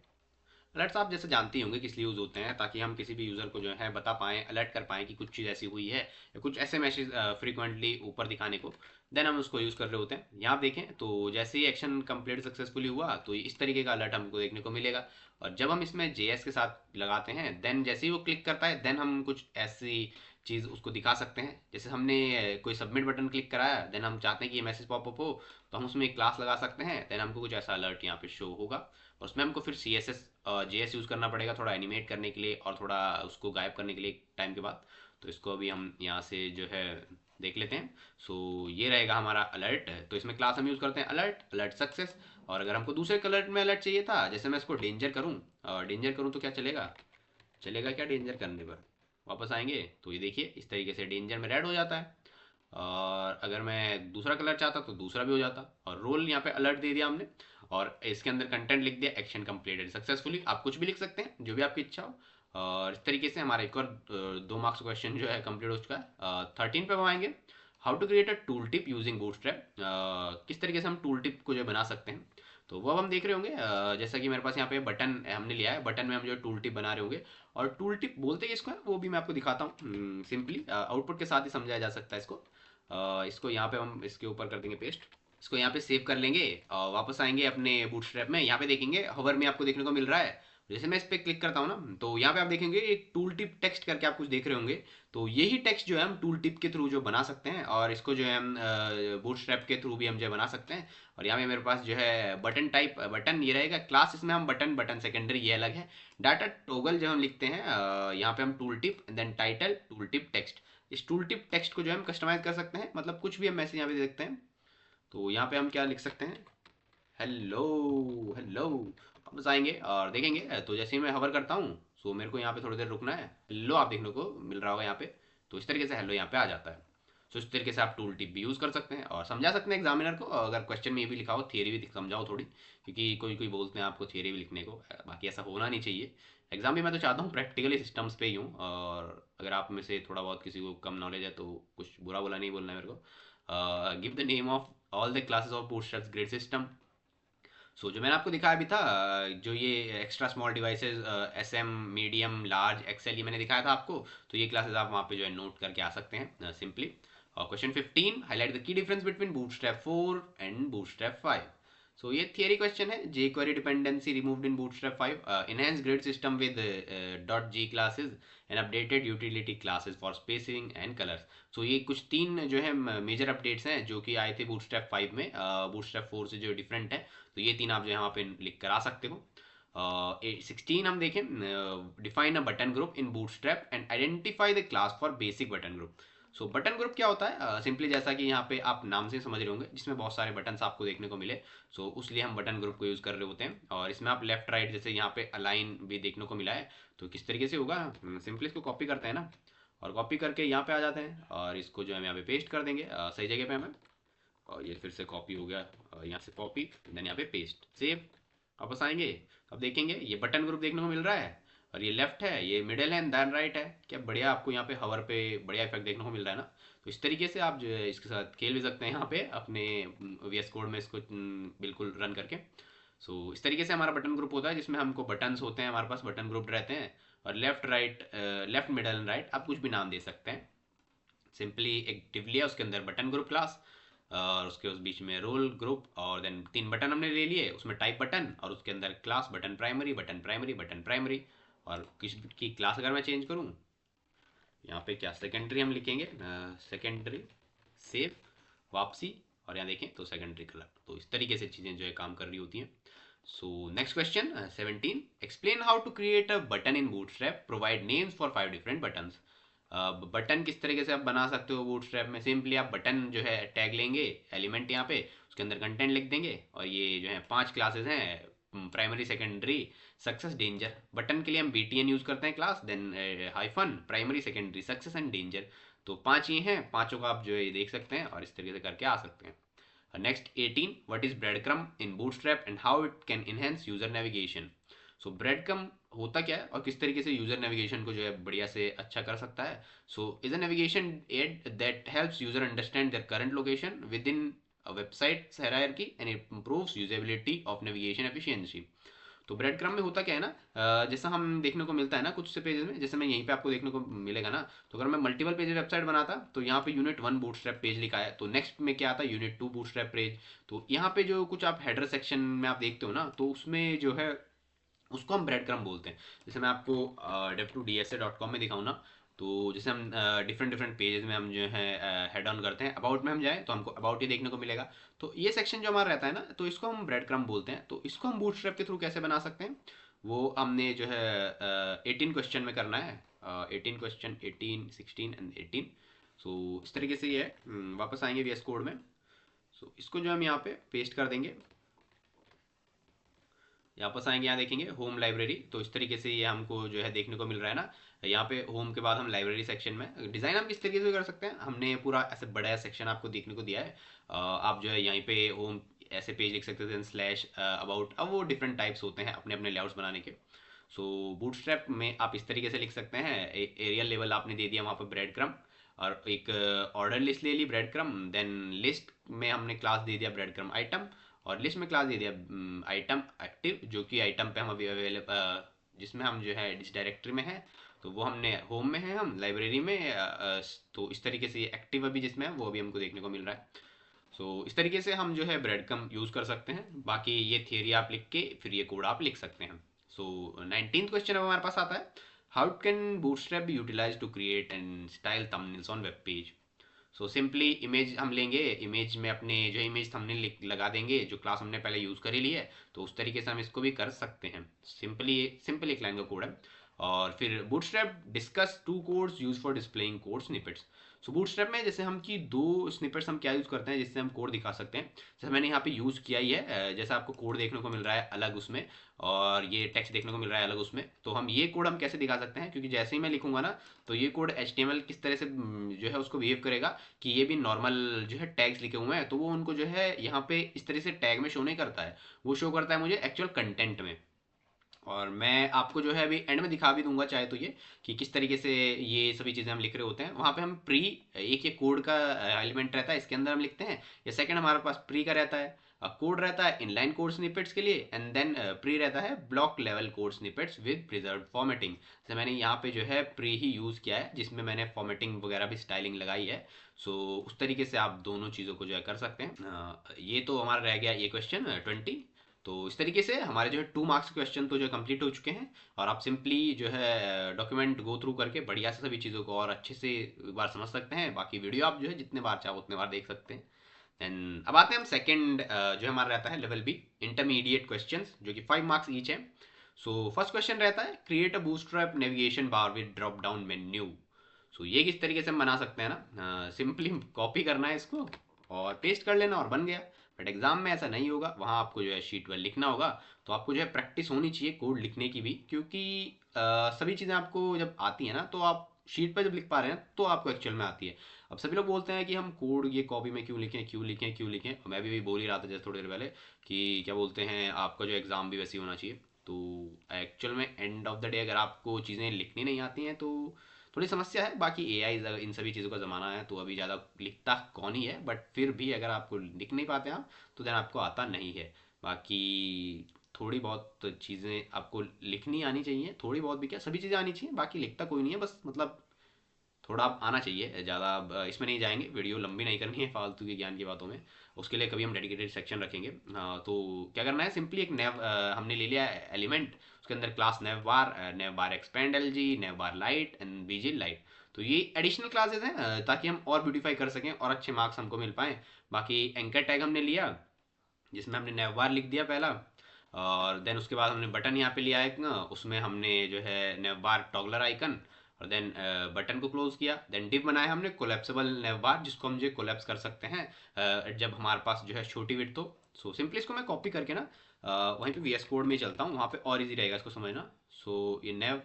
अलर्ट्स आप जैसे जानते ही होंगे किस लिए यूज़ होते हैं, ताकि हम किसी भी यूज़र को जो है बता पाएँ, अलर्ट कर पाएँ कि कुछ चीज़ ऐसी हुई है या कुछ ऐसे मैसेज फ्रीक्वेंटली ऊपर दिखाने को, देन हम उसको यूज़ कर रहे होते हैं। यहाँ आप देखें तो जैसे ही एक्शन कंप्लीट सक्सेसफुली हुआ तो इस तरीके का अलर्ट हमको देखने को मिलेगा। और जब हम इसमें JS के साथ लगाते हैं देन जैसे ही वो क्लिक करता है देन हम कुछ ऐसी चीज़ उसको दिखा सकते हैं। जैसे हमने कोई सबमिट बटन क्लिक कराया, देन हम चाहते हैं कि ये मैसेज पॉपअप हो, तो हम उसमें एक क्लास लगा सकते हैं, देन हमको कुछ ऐसा अलर्ट यहाँ पे शो होगा। और उसमें हमको फिर CSS JS यूज़ करना पड़ेगा थोड़ा एनिमेट करने के लिए और थोड़ा उसको गायब करने के लिए टाइम के बाद। तो इसको अभी हम यहाँ से जो है देख लेते हैं। सो ये रहेगा हमारा अलर्ट। तो इसमें क्लास हम यूज़ करते हैं अलर्ट, अलर्ट सक्सेस। और अगर हमको दूसरे कलर में अलर्ट चाहिए था, जैसे मैं इसको डेंजर करूँ, डेंजर करूँ तो क्या चलेगा, चलेगा क्या डेंजर करने पर, वापस आएंगे तो ये देखिए इस तरीके से डेंजर में रेड हो जाता है। और अगर मैं दूसरा कलर चाहता तो दूसरा भी हो जाता। और रोल यहाँ पे अलर्ट दे दिया हमने और इसके अंदर कंटेंट लिख दिया एक्शन कंप्लीटेड सक्सेसफुली। आप कुछ भी लिख सकते हैं जो भी आपकी इच्छा हो। और इस तरीके से हमारा एक और 2 मार्क्स क्वेश्चन जो है कंप्लीट हो चुका है। 13 पे हम आएंगे, how to create a tooltip using Bootstrap. किस तरीके से हम टूल टिप को जो बना सकते हैं, तो वो अब हम देख रहे होंगे। जैसा कि मेरे पास यहाँ पे बटन हमने लिया है, बटन में हम जो टूल टिप बना रहे होंगे। और टूल टिप बोलते किसको है वो भी मैं आपको दिखाता हूँ। सिंपली आउटपुट के साथ ही समझाया जा सकता है इसको। इसको यहाँ पे हम इसके ऊपर कर देंगे पेस्ट, इसको यहाँ पे सेव कर लेंगे और वापस आएंगे अपने बूटस्ट्रैप में। यहाँ पे देखेंगे हवर में आपको देखने को मिल रहा है, जैसे मैं इस पर क्लिक करता हूँ ना तो यहाँ पे आप देखेंगे एक टूल टिप टेक्स्ट करके आप कुछ देख रहे होंगे। तो यही टेक्स्ट जो है हम टूल टिप के थ्रू जो बना सकते हैं और इसको जो है हम बूटस्ट्रैप के थ्रू भी हम जो बना सकते हैं। और यहाँ पे मेरे पास जो है बटन टाइप बटन ये रहेगा क्लास, इसमें हम बटन बटन सेकेंडरी ये अलग है। डाटा टोगल जब हम लिखते हैं यहाँ पे हम tooltip then title tooltip text, इस टूल टिप टेक्स्ट को जो है हम कस्टमाइज कर सकते हैं, मतलब कुछ भी हम मैसेज यहाँ पे दे सकते हैं। तो यहाँ पे हम क्या लिख सकते हैं, हेलो हेलो। वापस आएंगे और देखेंगे तो जैसे ही मैं हवर करता हूँ सो मेरे को यहाँ पे थोड़ी देर रुकना है, हेलो आप देखने को मिल रहा होगा यहाँ पे। तो इस तरीके से हेलो यहाँ पे आ जाता है। सो इस तरीके से आप टूल टिप भी यूज़ कर सकते हैं और समझा सकते हैं एग्जामिनर को, अगर क्वेश्चन में ये भी लिखा हो थियरी भी समझाओ थोड़ी, क्योंकि कोई कोई बोलते हैं आपको थियरी भी लिखने को, बाकी ऐसा होना नहीं चाहिए। एग्जाम में मैं तो चाहता हूँ प्रैक्टिकली सिस्टम्स पे ही हूँ। और अगर आप में से थोड़ा बहुत किसी को कम नॉलेज है तो कुछ बुरा बुला नहीं बोलना है मेरे को। Give the name of all the classes of Bootstrap grade system. So जो मैंने आपको दिखाया भी था, जो ये extra small devices SM medium large XL ये मैंने दिखाया था आपको, तो ये क्लासेस आप वहाँ पे जो है नोट करके आ सकते हैं सिंपली। और question 15, highlight the key difference between Bootstrap 4 and Bootstrap 5। So ये थियरी क्वेश्चन है, jQuery dependency removed in Bootstrap 5, enhance grid system with .g classes and updated utility classes for spacing and colours. So ये कुछ 3 जो है major updates हैं जो कि आए थे बूटस्ट्रैप 5 में, बूटस्ट्रैप 4 से जो डिफरेंट है। तो ये 3 आप जो यहाँ पे लिख कर आ सकते हो। 16 हम देखें, define a button group in bootstrap and identify the class for basic button group. So button group क्या होता है, सिंपली जैसा कि यहाँ पे आप नाम से समझ रहे होंगे, जिसमें बहुत सारे बटन्स आपको देखने को मिले। सो उसलिए हम बटन ग्रुप को यूज़ कर रहे होते हैं। और इसमें आप लेफ्ट राइट जैसे यहाँ पे अलाइन भी देखने को मिला है, तो किस तरीके से होगा, सिंपली इसको कॉपी करते हैं ना, और कॉपी करके यहाँ पे आ जाते हैं और इसको जो है हम यहाँ पे पेस्ट कर देंगे सही जगह पे हमें। और ये फिर से कॉपी हो गया, यहाँ से कॉपी देन यहाँ पे पेस्ट, सेव। वापस आएंगे, अब देखेंगे ये बटन ग्रुप देखने को मिल रहा है और ये लेफ्ट है, ये मिडिल है, देन राइट है। क्या बढ़िया, आपको यहाँ पे हवर पे बढ़िया इफेक्ट देखने को मिल रहा है ना। तो इस तरीके से आप जो है इसके साथ खेल भी सकते हैं यहाँ पे अपने VS कोड में इसको बिल्कुल रन करके। सो इस तरीके से हमारा बटन ग्रुप होता है, जिसमें हमको बटन्स होते हैं, हमारे पास बटन ग्रुप रहते हैं। और left right, left middle and right आप कुछ भी नाम दे सकते हैं। सिंपली एक डिव लिया, उसके अंदर बटन ग्रुप क्लास और उसके उस बीच में रोल ग्रुप, और देन 3 बटन हमने ले लिए, उसमें टाइप बटन और उसके अंदर class button primary button primary button primary. और किसी की क्लास अगर मैं चेंज करूँ, यहाँ पे क्या सेकेंडरी हम लिखेंगे, सेकेंडरी, सेव, वापसी, और यहाँ देखें तो सेकेंडरी कलर। तो इस तरीके से चीज़ें जो है काम कर रही होती हैं। So next question 17, explain how to create a button in Bootstrap, provide names for 5 different buttons. Button किस तरीके से आप बना सकते हो बूटस्ट्रैप में, सिंपली आप बटन जो है टैग लेंगे एलिमेंट यहाँ पे, उसके अंदर कंटेंट लिख देंगे और ये जो है 5 क्लासेस हैं, primary secondary success danger. Button के लिए हम BTN यूज करते हैं class, then hyphen primary secondary success and danger. तो 5 ये हैं, पांचों का आप जो है ये देख सकते हैं और इस तरीके से करके आ सकते हैं। Next 18, what is bread crumb in bootstrap and how it can enhance user navigation. So bread crumb होता क्या है और किस तरीके से यूजर नेविगेशन को जो है बढ़िया से अच्छा कर सकता है। So is a navigation aid that helps user understand their current location within a website hierarchy and it improves usability of navigation efficiency। तो ब्रेड क्रम में होता क्या है ना, जैसा हम देखने को मिलता है ना कुछ से पेजेस में, जैसे मैं यहीं पे आपको देखने को मिलेगा ना, तो अगर मैं मल्टीपल पेज वेबसाइट बनाता तो यहाँ पे यूनिट 1 बूटस्ट्रैप पेज लिखा है, तो नेक्स्ट में क्या आता है यूनिट 2 बूटस्ट्रैप पेज। तो यहाँ पे जो कुछ आप हेडर सेक्शन में आप देखते हो ना, तो उसमें जो है उसको हम ब्रेड क्रम बोलते हैं। जैसे मैं आपको dev2dsa.com में दिखाऊँ ना, तो जैसे हम डिफरेंट डिफरेंट पेजेस में हम जो है हेड ऑन करते हैं, अबाउट में हम जाएँ तो हमको अबाउट ही देखने को मिलेगा। तो ये सेक्शन जो हमारा रहता है ना, तो इसको हम ब्रेड क्रम बोलते हैं। तो इसको हम बूटस्ट्रैप के थ्रू कैसे बना सकते हैं, वो हमने जो है 18 क्वेश्चन में करना है। 18 क्वेश्चन, 18, 16 एंड 18। सो इस तरीके से ये है। वापस आएंगे VS कोड में। सो इसको जो हम यहाँ पे पेस्ट कर देंगे, वापस आएंगे, यहाँ देखेंगे होम लाइब्रेरी। तो इस तरीके से ये हमको जो है देखने को मिल रहा है ना। यहाँ पे होम के बाद हम लाइब्रेरी सेक्शन में डिज़ाइन हम किस तरीके से कर सकते हैं, हमने पूरा ऐसे बड़ा सेक्शन आपको देखने को दिया है। आप जो है यहीं पे होम ऐसे पेज लिख सकते थे स्लैश अबाउट। अब वो डिफरेंट टाइप्स होते हैं अपने अपने लेआउट्स बनाने के। सो बूटस्ट्रैप में आप इस तरीके से लिख सकते हैं, एरियल लेवल आपने दे दिया वहाँ पर ब्रेड क्रम, और एक ऑर्डर लिस्ट ले ली ब्रेड क्रम, देन लिस्ट में हमने क्लास दे दिया ब्रेड क्रम आइटम, और लिस्ट में क्लास दे दिया आइटम एक्टिव, जो कि आइटम पे हम अभी अवेलेबल, जिसमें हम जो है जिस डायरेक्टरी में है, तो वो हमने होम में है, हम लाइब्रेरी में तो इस तरीके से एक्टिव अभी जिसमें है वो अभी हमको देखने को मिल रहा है। सो इस तरीके से हम जो है ब्रेड क्रम यूज़ कर सकते हैं। बाकी ये थियरी आप लिख के फिर ये कोड आप लिख सकते हैं। सो 19th क्वेश्चन अब हमारे पास आता है, how can Bootstrap be utilize to create and style thumbnails on web page. So simply image हम लेंगे, इमेज में अपने जो इमेज थंबनेल लगा देंगे, जो क्लास हमने पहले यूज़ कर ही ली है, तो उस तरीके से हम इसको भी कर सकते हैं। सिंपली एक लाइन का कोड है। और फिर bootstrap discuss 2 codes use for displaying code snippets. So bootstrap में जैसे हम की 2 स्निपेट्स हम क्या यूज़ करते हैं जिससे हम कोड दिखा सकते हैं। जैसे मैंने यहाँ पे यूज़ किया ही है, जैसा आपको कोड देखने को मिल रहा है अलग उसमें, और ये टेक्स्ट देखने को मिल रहा है अलग उसमें। तो हम ये कोड हम कैसे दिखा सकते हैं, क्योंकि जैसे ही मैं लिखूंगा ना, तो ये कोड HTML किस तरह से जो है उसको बिहेव करेगा कि ये भी नॉर्मल जो है टैग्स लिखे हुए हैं, तो वो उनको जो है यहाँ पे इस तरह से टैग में शो नहीं करता है, वो शो करता है मुझे एक्चुअल कंटेंट में। और मैं आपको जो है अभी एंड में दिखा भी दूंगा चाहे तो ये, कि किस तरीके से ये सभी चीज़ें हम लिख रहे होते हैं। वहाँ पे हम प्री, एक ये कोड का एलिमेंट रहता है, इसके अंदर हम लिखते हैं, या सेकंड हमारे पास प्री का रहता है, कोड रहता है इनलाइन कोड स्निपेट्स के लिए, एंड देन प्री रहता है block level code snippets with preserve formatting. जैसे मैंने यहाँ पे जो है प्री ही यूज़ किया है, जिसमें मैंने फॉर्मेटिंग वगैरह भी स्टाइलिंग लगाई है। सो उस तरीके से आप दोनों चीज़ों को जो है कर सकते हैं। ये तो हमारा रह गया ये क्वेश्चन 20। तो इस तरीके से हमारे जो है 2 मार्क्स क्वेश्चन तो जो कंप्लीट हो चुके हैं, और आप सिंपली जो है डॉक्यूमेंट गो थ्रू करके बढ़िया से सभी चीज़ों को और अच्छे से एक बार समझ सकते हैं। बाकी वीडियो आप जो है जितने बार चाहो उतने बार देख सकते हैं। देन अब आते हैं हम सेकंड जो हमारा रहता है लेवल बी, इंटरमीडिएट क्वेश्चंस, जो कि 5 मार्क्स ईच है। सो फर्स्ट क्वेश्चन रहता है, create a Bootstrap navigation bar with drop down menu. So ये किस तरीके से हम बना सकते हैं ना, सिंपली कॉपी करना है इसको और पेस्ट कर लेना और बन गया। बट एग्जाम में ऐसा नहीं होगा, वहाँ आपको जो है शीट पर लिखना होगा। तो आपको जो है प्रैक्टिस होनी चाहिए कोड लिखने की भी, क्योंकि सभी चीज़ें आपको जब आती हैं ना, तो आप शीट पर जब लिख पा रहे हैं तो आपको एक्चुअल में आती है। अब सभी लोग बोलते हैं कि हम कोड ये कॉपी में क्यों लिखें क्यों लिखें क्यों लिखें, और मैं भी बोल ही रहा था जैसे थोड़ी देर पहले कि क्या बोलते हैं, आपका जो एग्ज़ाम भी वैसे ही होना चाहिए। तो एक्चुअल में एंड ऑफ द डे अगर आपको चीज़ें लिखनी नहीं आती हैं तो थोड़ी समस्या है। बाकी AI इन सभी चीज़ों का ज़माना है, तो अभी ज़्यादा लिखता कौन ही है, बट फिर भी अगर आपको लिख नहीं पाते आप, तो देन आपको आता नहीं है। बाकी थोड़ी बहुत चीज़ें आपको लिखनी आनी चाहिए, थोड़ी बहुत भी क्या सभी चीज़ें आनी चाहिए, बाकी लिखता कोई नहीं है, बस मतलब थोड़ा आप आना चाहिए। ज़्यादा इसमें नहीं जाएंगे, वीडियो लंबी नहीं करनी है फालतू के ज्ञान की बातों में, उसके लिए कभी हम डेडिकेटेड सेक्शन रखेंगे। तो क्या करना है, सिंपली एक नेव हमने ले लिया एलिमेंट, उसके अंदर class nav bar expand LG, nav bar light and BG light. तो ये एडिशनल क्लासेस हैं ताकि हम और ब्यूटीफाई कर सकें और अच्छे मार्क्स हमको मिल पाएँ। बाकी एंकर टैग हमने लिया, जिसमें हमने नेव बार लिख दिया पहला, और देन उसके बाद हमने बटन यहाँ पे लिया एक ना, उसमें हमने जो है नेव बार टॉगलर आइकन, और देन बटन को क्लोज किया। देन डिव बनाया हमने कोलैप्सिबल नेव बार, जिसको हम जो कोलैप्स कर सकते हैं जब हमारे पास जो है छोटी विड्थ हो। सो सिंपली इसको मैं कॉपी करके ना वहीं पे VS कोड में चलता हूँ, वहाँ पे और इजी रहेगा इसको समझना। सो ये नेव,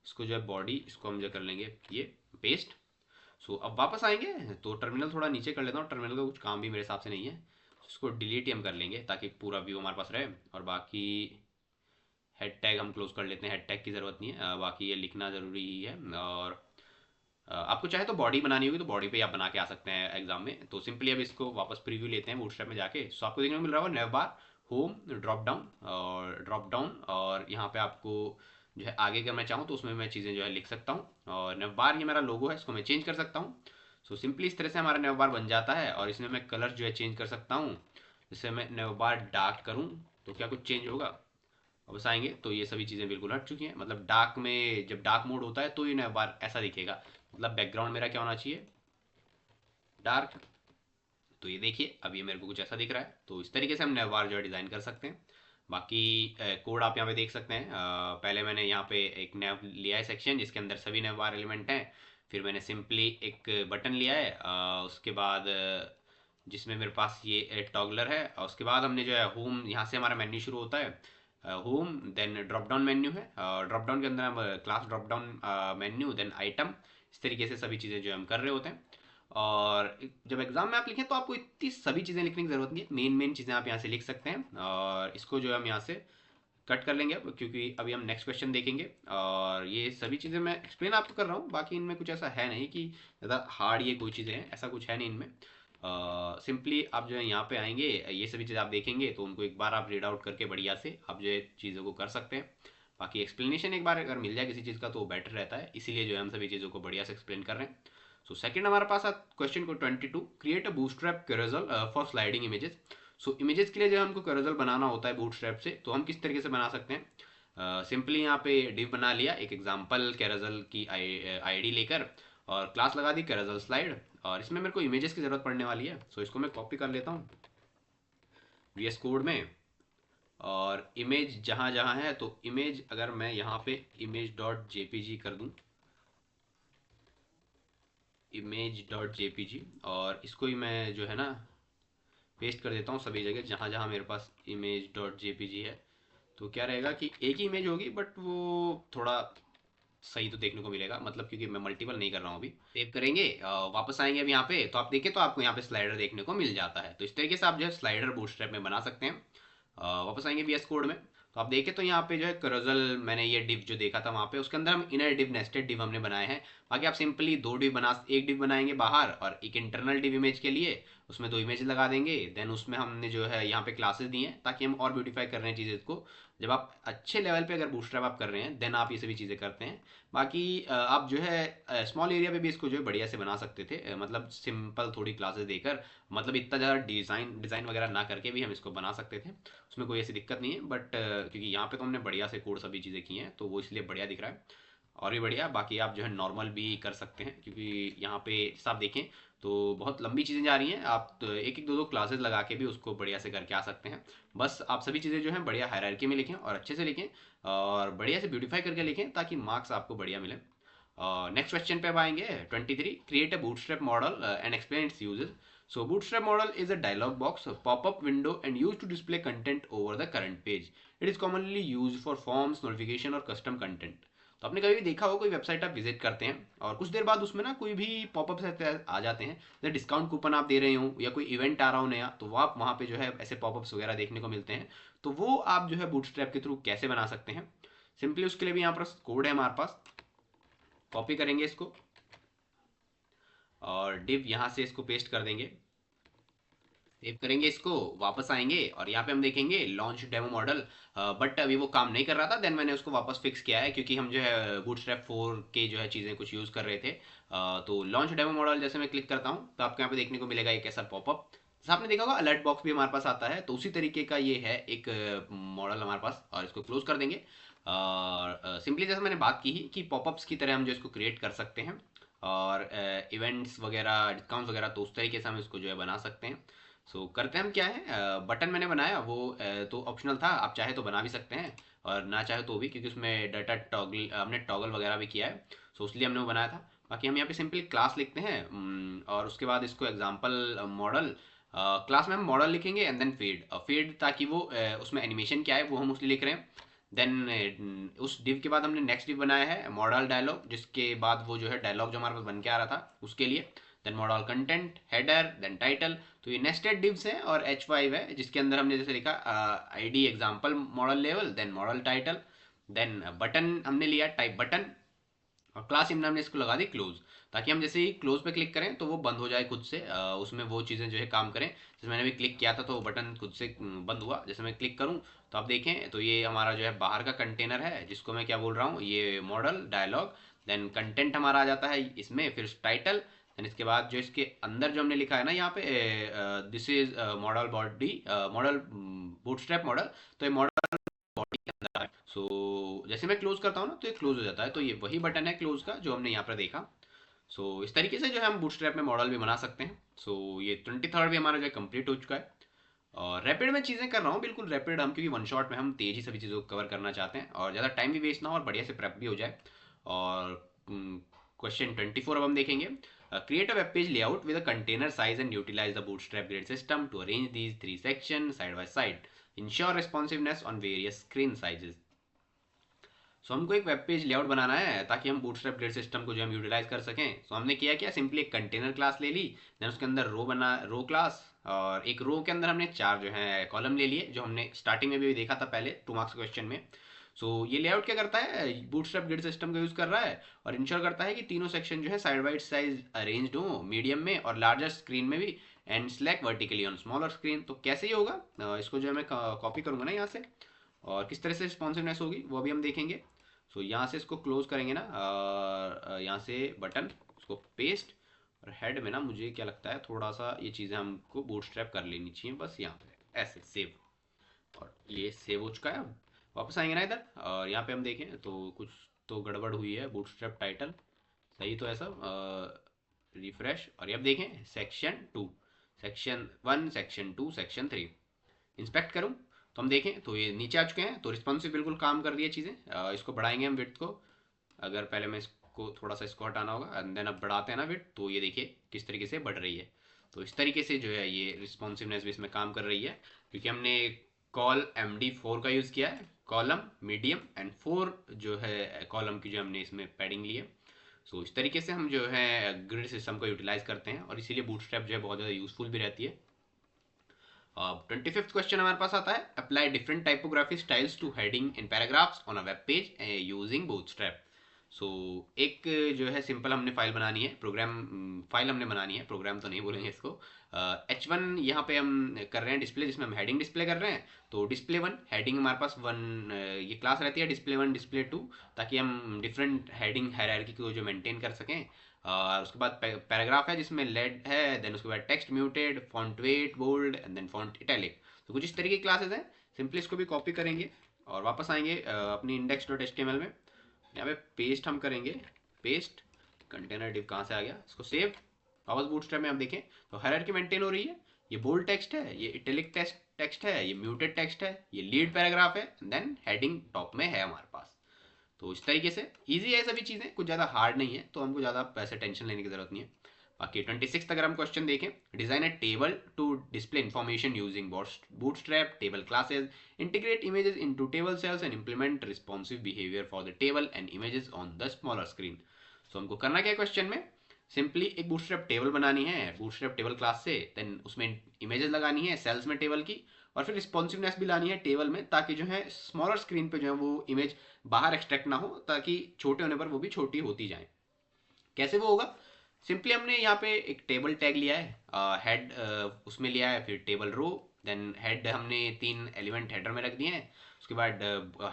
इसको जो है बॉडी, इसको हम जो कर लेंगे ये पेस्ट। सो अब वापस आएंगे तो टर्मिनल थोड़ा नीचे कर लेता हूँ, टर्मिनल का कुछ काम भी मेरे हिसाब से नहीं है। इसको डिलीट ही हम कर लेंगे ताकि पूरा व्यू हमारे पास रहे। और बाकी हेड टैग हम क्लोज कर लेते हैं, हेड टैग की ज़रूरत नहीं है। बाकी ये लिखना ज़रूरी ही है। और आपको चाहे तो बॉडी बनानी होगी तो बॉडी पे आप बना के आ सकते हैं एग्जाम में। तो सिंपली अब इसको वापस प्रीव्यू लेते हैं बूटस्ट्रैप में जाके। सो आपको देखने को मिल रहा होगा नेव बार, होम, ड्रॉप डाउन, और यहाँ पे आपको जो है आगे अगर मैं चाहूँ तो उसमें मैं चीज़ें जो है लिख सकता हूँ। और नेव बार ये मेरा लोगो है, इसको मैं चेंज कर सकता हूँ। सो सिंपली इस तरह से हमारा नेव बार बन जाता है। और इसमें मैं कलर जो है चेंज कर सकता हूँ। जैसे मैं नेव बार डार्क करूँ तो क्या कुछ चेंज होगा? वापस आएंगे तो ये सभी चीज़ें बिल्कुल हट चुकी हैं। मतलब डार्क में जब डार्क मोड होता है तो ये नया बार ऐसा दिखेगा। मतलब बैकग्राउंड मेरा क्या होना चाहिए? डार्क। तो ये देखिए अब ये मेरे को कुछ ऐसा दिख रहा है। तो इस तरीके से हम नया बार जो है डिज़ाइन कर सकते हैं। बाकी कोड आप यहाँ पे देख सकते हैं। पहले मैंने यहाँ पे एक नया लिया है सेक्शन जिसके अंदर सभी नए बार एलिमेंट हैं। फिर मैंने सिंपली एक बटन लिया है, उसके बाद जिसमें मेरे पास ये टॉगलर है। और उसके बाद हमने जो है होम, यहाँ से हमारा मेन्यू शुरू होता है। Home, then drop down menu है। ड्रॉप डाउन के अंदर हम class drop down menu, then item, इस तरीके से सभी चीज़ें जो हम कर रहे होते हैं। और जब एग्जाम में आप लिखें तो आपको इतनी सभी चीज़ें लिखने की ज़रूरत नहीं है। मेन मेन चीज़ें आप यहाँ से लिख सकते हैं। और इसको जो है हम यहाँ से कट कर लेंगे अब, क्योंकि अभी हम नेक्स्ट क्वेश्चन देखेंगे। और ये सभी चीज़ें मैं एक्सप्लेन आपको कर रहा हूँ, बाकी इनमें कुछ ऐसा है नहीं कि ज़्यादा हार्ड ये कोई चीज़ें हैं, ऐसा कुछ है नहीं इनमें। सिंपली आप जो है यहाँ पे आएंगे, ये सभी चीज़ें आप देखेंगे तो उनको एक बार आप रीड आउट करके बढ़िया से आप जो है चीज़ों को कर सकते हैं। बाकी एक्सप्लेनेशन एक बार अगर मिल जाए किसी चीज़ का तो बेटर रहता है, इसीलिए जो है हम सभी चीज़ों को बढ़िया से एक्सप्लेन कर रहे हैं। सो सेकंड हमारे पास क्वेश्चन को 22, create a bootstrap carousel for sliding images. So images के लिए जो हमको कैरोसेल बनाना होता है बूटस्ट्रैप से, तो हम किस तरीके से बना सकते हैं? सिंपली यहाँ पे डिव बना लिया एक एग्जांपल कैरोसेल की आईडी लेकर, और क्लास लगा दी कैरोसेल स्लाइड। और इसमें मेरे को इमेजेस की ज़रूरत पड़ने वाली है। सो इसको मैं कॉपी कर लेता हूँ VS कोड में। और इमेज जहाँ जहाँ है, तो इमेज अगर मैं यहाँ पे image.jpg कर दूँ, image.jpg, और इसको ही मैं जो है ना पेस्ट कर देता हूँ सभी जगह जहाँ जहाँ मेरे पास image.jpg है। तो क्या रहेगा कि एक ही इमेज होगी, बट वो थोड़ा सही तो देखने को मिलेगा, मतलब क्योंकि मैं मल्टीपल नहीं कर रहा हूँ अभी। सेव करेंगे, वापस आएंगे अब यहाँ पे तो आप देखें तो आपको यहाँ पे स्लाइडर देखने को मिल जाता है। तो इस तरीके से आप जो है स्लाइडर बूटस्ट्रैप में बना सकते हैं। वापस आएंगे VS कोड में तो आप देखें तो यहाँ पे जो है कैरोसेल, मैंने ये डिव जो देखा था वहाँ पे उसके अंदर हम इनर डिव, नेस्टेड डिव हमने बनाए हैं। बाकी आप सिंपली दो डिव बना, एक डिव बनाएंगे बाहर और एक इंटरनल डिव इमेज के लिए, उसमें दो इमेज लगा देंगे। देन उसमें हमने जो है यहाँ पे क्लासेस दी हैं ताकि हम और ब्यूटीफाई कर रहे हैं चीज़ें को। जब आप अच्छे लेवल पे अगर बूटस्ट्रैप आप कर रहे हैं देन आप ये सभी चीज़ें करते हैं। बाकी आप जो है स्मॉल एरिया पे भी इसको जो है बढ़िया से बना सकते थे, मतलब सिंपल थोड़ी क्लासेस देकर, मतलब इतना ज़्यादा डिज़ाइन डिज़ाइन वगैरह ना करके भी हम इसको बना सकते थे, उसमें कोई ऐसी दिक्कत नहीं है। बट क्योंकि यहाँ पे तो हमने बढ़िया से कोड सभी चीज़ें की हैं तो वो इसलिए बढ़िया दिख रहा है। और भी बढ़िया, बाकी आप जो है नॉर्मल भी कर सकते हैं, क्योंकि यहाँ पे जैसा आप देखें तो बहुत लंबी चीज़ें जा रही हैं। आप तो एक एक दो दो क्लासेस लगा के भी उसको बढ़िया से करके आ सकते हैं। बस आप सभी चीज़ें जो हैं बढ़िया हायरार्की में लिखें और अच्छे से लिखें और बढ़िया से ब्यूटीफाई करके लिखें ताकि मार्क्स आपको बढ़िया मिले। नेक्स्ट क्वेश्चन पे अब आएंगे 23, create a bootstrap model and explain it's uses. So Bootstrap model is a dialog box, a pop-up window and used to display content over the current page. It is commonly used for forms, notification और custom content. तो आपने कभी भी देखा हो कोई website आप visit करते हैं और कुछ देर बाद उसमें ना कोई भी पॉपअप्स आ जाते हैं, जैसे डिस्काउंट कूपन आप दे रहे हो या कोई इवेंट आ रहा हो नया, तो वो आप वहाँ पे जो है ऐसे पॉपअप्स वगैरह देखने को मिलते हैं। तो वो आप जो है बूटस्ट्रैप के थ्रू कैसे बना सकते हैं? सिंपली उसके लिए भी यहाँ पर कोड है हमारे पास, कॉपी करेंगे इसको और डिव यहाँ से इसको पेस्ट कर देंगे, सेव करेंगे इसको, वापस आएंगे और यहाँ पे हम देखेंगे लॉन्च डेमो मॉडल। बट अभी वो काम नहीं कर रहा था, देन मैंने उसको वापस फिक्स किया है क्योंकि हम जो है बूटस्ट्रैप 4 के जो है चीज़ें कुछ यूज़ कर रहे थे। तो लॉन्च डेमो मॉडल जैसे मैं क्लिक करता हूँ तो आपको यहाँ पे देखने को मिलेगा एक ऐसा पॉपअप, जैसे आपने देखा होगा अलर्ट बॉक्स भी हमारे पास आता है, तो उसी तरीके का ये है एक मॉडल हमारे पास। और इसको क्लोज कर देंगे और सिंपली जैसे मैंने बात की ही कि पॉपअप्स की तरह हम जो इसको क्रिएट कर सकते हैं और इवेंट्स वगैरह, डिस्काउंट्स वगैरह, तो उस तरीके से हम इसको जो है बना सकते हैं। करते हैं हम क्या है, बटन मैंने बनाया वो तो ऑप्शनल था, आप चाहे तो बना भी सकते हैं और ना चाहे तो भी, क्योंकि उसमें डाटा टॉगल हमने टॉगल वगैरह भी किया है। इसलिए हमने वो बनाया था। बाकी हम यहाँ पे सिंपली क्लास लिखते हैं, और उसके बाद इसको एग्जांपल मॉडल, क्लास में हम मॉडल लिखेंगे एंड देन फीड फीड, ताकि वो उसमें एनिमेशन क्या है वो हम उसलिए लिख रहे हैं। देन उस डिव के बाद हमने नेक्स्ट डिव बनाया है मॉडल डायलॉग, जिसके बाद वो जो है डायलॉग जो हमारे पास बन के आ रहा था उसके लिए। Then modal content header then title. तो ये नेस्टेड डिव्स है और H5 है, जिसके अंदर हमने जैसे लिखा आईडी एग्जांपल मॉडल लेवल then modal title. Then button हमने लिया टाइप बटन, और क्लास इम हमने इसको लगा दी क्लोज, ताकि हम जैसे ही क्लोज पे क्लिक करें तो वो बंद हो जाए खुद से, उसमें वो चीज़ें जो है काम करें। जैसे मैंने भी क्लिक किया था तो वो बटन खुद से बंद हुआ। जैसे मैं क्लिक करूं तो आप देखें तो ये हमारा जो है बाहर का कंटेनर है, जिसको मैं क्या बोल रहा हूँ, ये मॉडल डायलॉग। देन कंटेंट हमारा आ जाता है इसमें, फिर टाइटल। देन इसके बाद जो इसके अंदर जो हमने लिखा है ना यहाँ पे, this is model body model bootstrap model, तो ये मॉडल बॉडी के अंदर है। जैसे मैं क्लोज करता हूँ ना तो ये क्लोज हो जाता है, तो ये वही बटन है क्लोज का जो हमने यहाँ पर देखा। इस तरीके से जो है हम बूटस्ट्रैप में मॉडल भी बना सकते हैं। ये 23rd भी हमारा जो है कंप्लीट हो चुका है। और रैपिड में चीज़ें कर रहा हूँ, बिल्कुल रैपिड हम, क्योंकि वन शॉट में हम तेजी सभी चीज़ों को कवर करना चाहते हैं और ज़्यादा टाइम भी वेस्ट ना हो और बढ़िया से प्रेप भी हो जाए। और क्वेश्चन 24 अब हम देखेंगे। Create a web page layout with a container size and utilize the Bootstrap grid system to arrange these 3 section side by side, ensure responsiveness on various screen sizes. हमको एक वेब पेज लेआउट बनाना है ताकि हम bootstrap grid system को जो हम utilise कर सकें। हमने किया क्या, सिंपली एक कंटेनर क्लास ले ली, देन उसके अंदर रो बना, रो क्लास, और एक रो के अंदर हमने 4 जो है कॉलम ले लिए, जो हमने स्टार्टिंग में भी देखा था पहले 2 मार्क्स क्वेश्चन में। ये लेआउट क्या करता है, बूटस्ट्रैप ग्रिड सिस्टम का यूज कर रहा है और इंश्योर करता है कि तीनों सेक्शन जो है साइड बाई साइड अरेंज्ड हो, मीडियम में और लार्जर स्क्रीन में भी, and select vertically on smaller screen. तो कैसे ही होगा, इसको जो है मैं कॉपी करूंगा ना यहाँ से, और किस तरह से रिस्पॉन्सिवनेस होगी वो भी हम देखेंगे। यहाँ से इसको क्लोज करेंगे ना, यहाँ से बटन, उसको पेस्ट, और हेड में ना मुझे क्या लगता है थोड़ा सा ये चीज़ें हमको बूटस्ट्रैप कर लेनी चाहिए, बस यहाँ पे ऐसे सेव। और ये सेव हो चुका है। अब वापस आएंगे ना इधर, और यहाँ पे हम देखें तो कुछ तो गड़बड़ हुई है, बूटस्ट्रैप टाइटल सही तो है सब, रिफ्रेश। और ये अब देखें section 2, section 1 section 2 section 3, inspect करूँ तो हम देखें तो ये नीचे आ चुके हैं। तो रिस्पॉन्सिव बिल्कुल काम कर दिए चीज़ें। इसको बढ़ाएंगे हम विड्थ को, अगर पहले मैं इसको थोड़ा सा इसको हटाना होगा, एंड देन अब बढ़ाते हैं ना विड्थ, तो ये देखिए किस तरीके से बढ़ रही है। इस तरीके से जो है ये रिस्पॉन्सिवनेस भी इसमें काम कर रही है, क्योंकि हमने कॉल MD4 का यूज़ किया है, कॉलम मीडियम एंड 4 जो है कॉलम की जो हमने इसमें पैडिंग ली है। इस तरीके से हम जो है ग्रिड सिस्टम को यूटिलाइज करते हैं, और इसीलिए बूटस्ट्रैप जो है बहुत ज़्यादा यूजफुल भी रहती है। अब 25th क्वेश्चन हमारे पास आता है, apply different typography styles two heading in paragraphs on a web page using bootstrap. एक जो है सिंपल हमने फाइल बनानी है, प्रोग्राम फाइल हमने बनानी है, प्रोग्राम तो नहीं बोलेंगे इसको। H1 यहाँ पे हम कर रहे हैं डिस्प्ले, जिसमें हम हेडिंग डिस्प्ले कर रहे हैं। तो डिस्प्ले 1 हेडिंग हमारे पास 1, ये क्लास रहती है डिस्प्ले 1 डिस्प्ले 2, ताकि हम डिफरेंट हेडिंग हायरार्की को जो मेंटेन कर सकें। और उसके बाद पैराग्राफ है जिसमें लेड है, देन उसके बाद text muted, font weight bold and then font italic. कुछ इस तरीके की क्लासेस हैं। सिंपली इसको भी कॉपी करेंगे और वापस आएंगे अपनी index.html में। यहाँ पे पेस्ट हम करेंगे, पेस्ट कंटेनर डिव कहाँ से आ गया, इसको सेव। वापस बूटस्ट्रैप में आप देखें तो हायरार्की मेंटेन हो रही है। ये बोल्ड टेक्स्ट है, ये इटैलिक टेक्स्ट है, ये म्यूटेड टेक्स्ट है, ये लीड पैराग्राफ है, देन हेडिंग टॉप में है हमारे पास। इस तरीके से इजी है सभी चीज़ें, कुछ ज़्यादा हार्ड नहीं है, तो हमको ज़्यादा पैसे टेंशन लेने की ज़रूरत नहीं है। बाकी 26 अगर हम क्वेश्चन देखें, design a table to display information using Bootstrap table classes, integrate images into table cells and implement responsive behaviour for the table and images on the smaller screen. हमको करना क्या है क्वेश्चन में, सिंपली एक bootstrap table बनानी है bootstrap table class से, then उसमें इमेजेस लगानी है सेल्स में टेबल की, और फिर रिस्पॉन्सिवनेस भी लानी है टेबल में, ताकि जो है स्मॉलर स्क्रीन पे जो है वो इमेज बाहर एक्सट्रैक्ट ना हो, ताकि छोटे होने पर वो भी छोटी होती जाए। कैसे वो होगा, सिंपली हमने यहाँ पे एक टेबल टैग लिया है, हेड उसमें लिया है, फिर टेबल रो, देन हेड हमने 3 एलिमेंट हेडर में रख दिए हैं। उसके बाद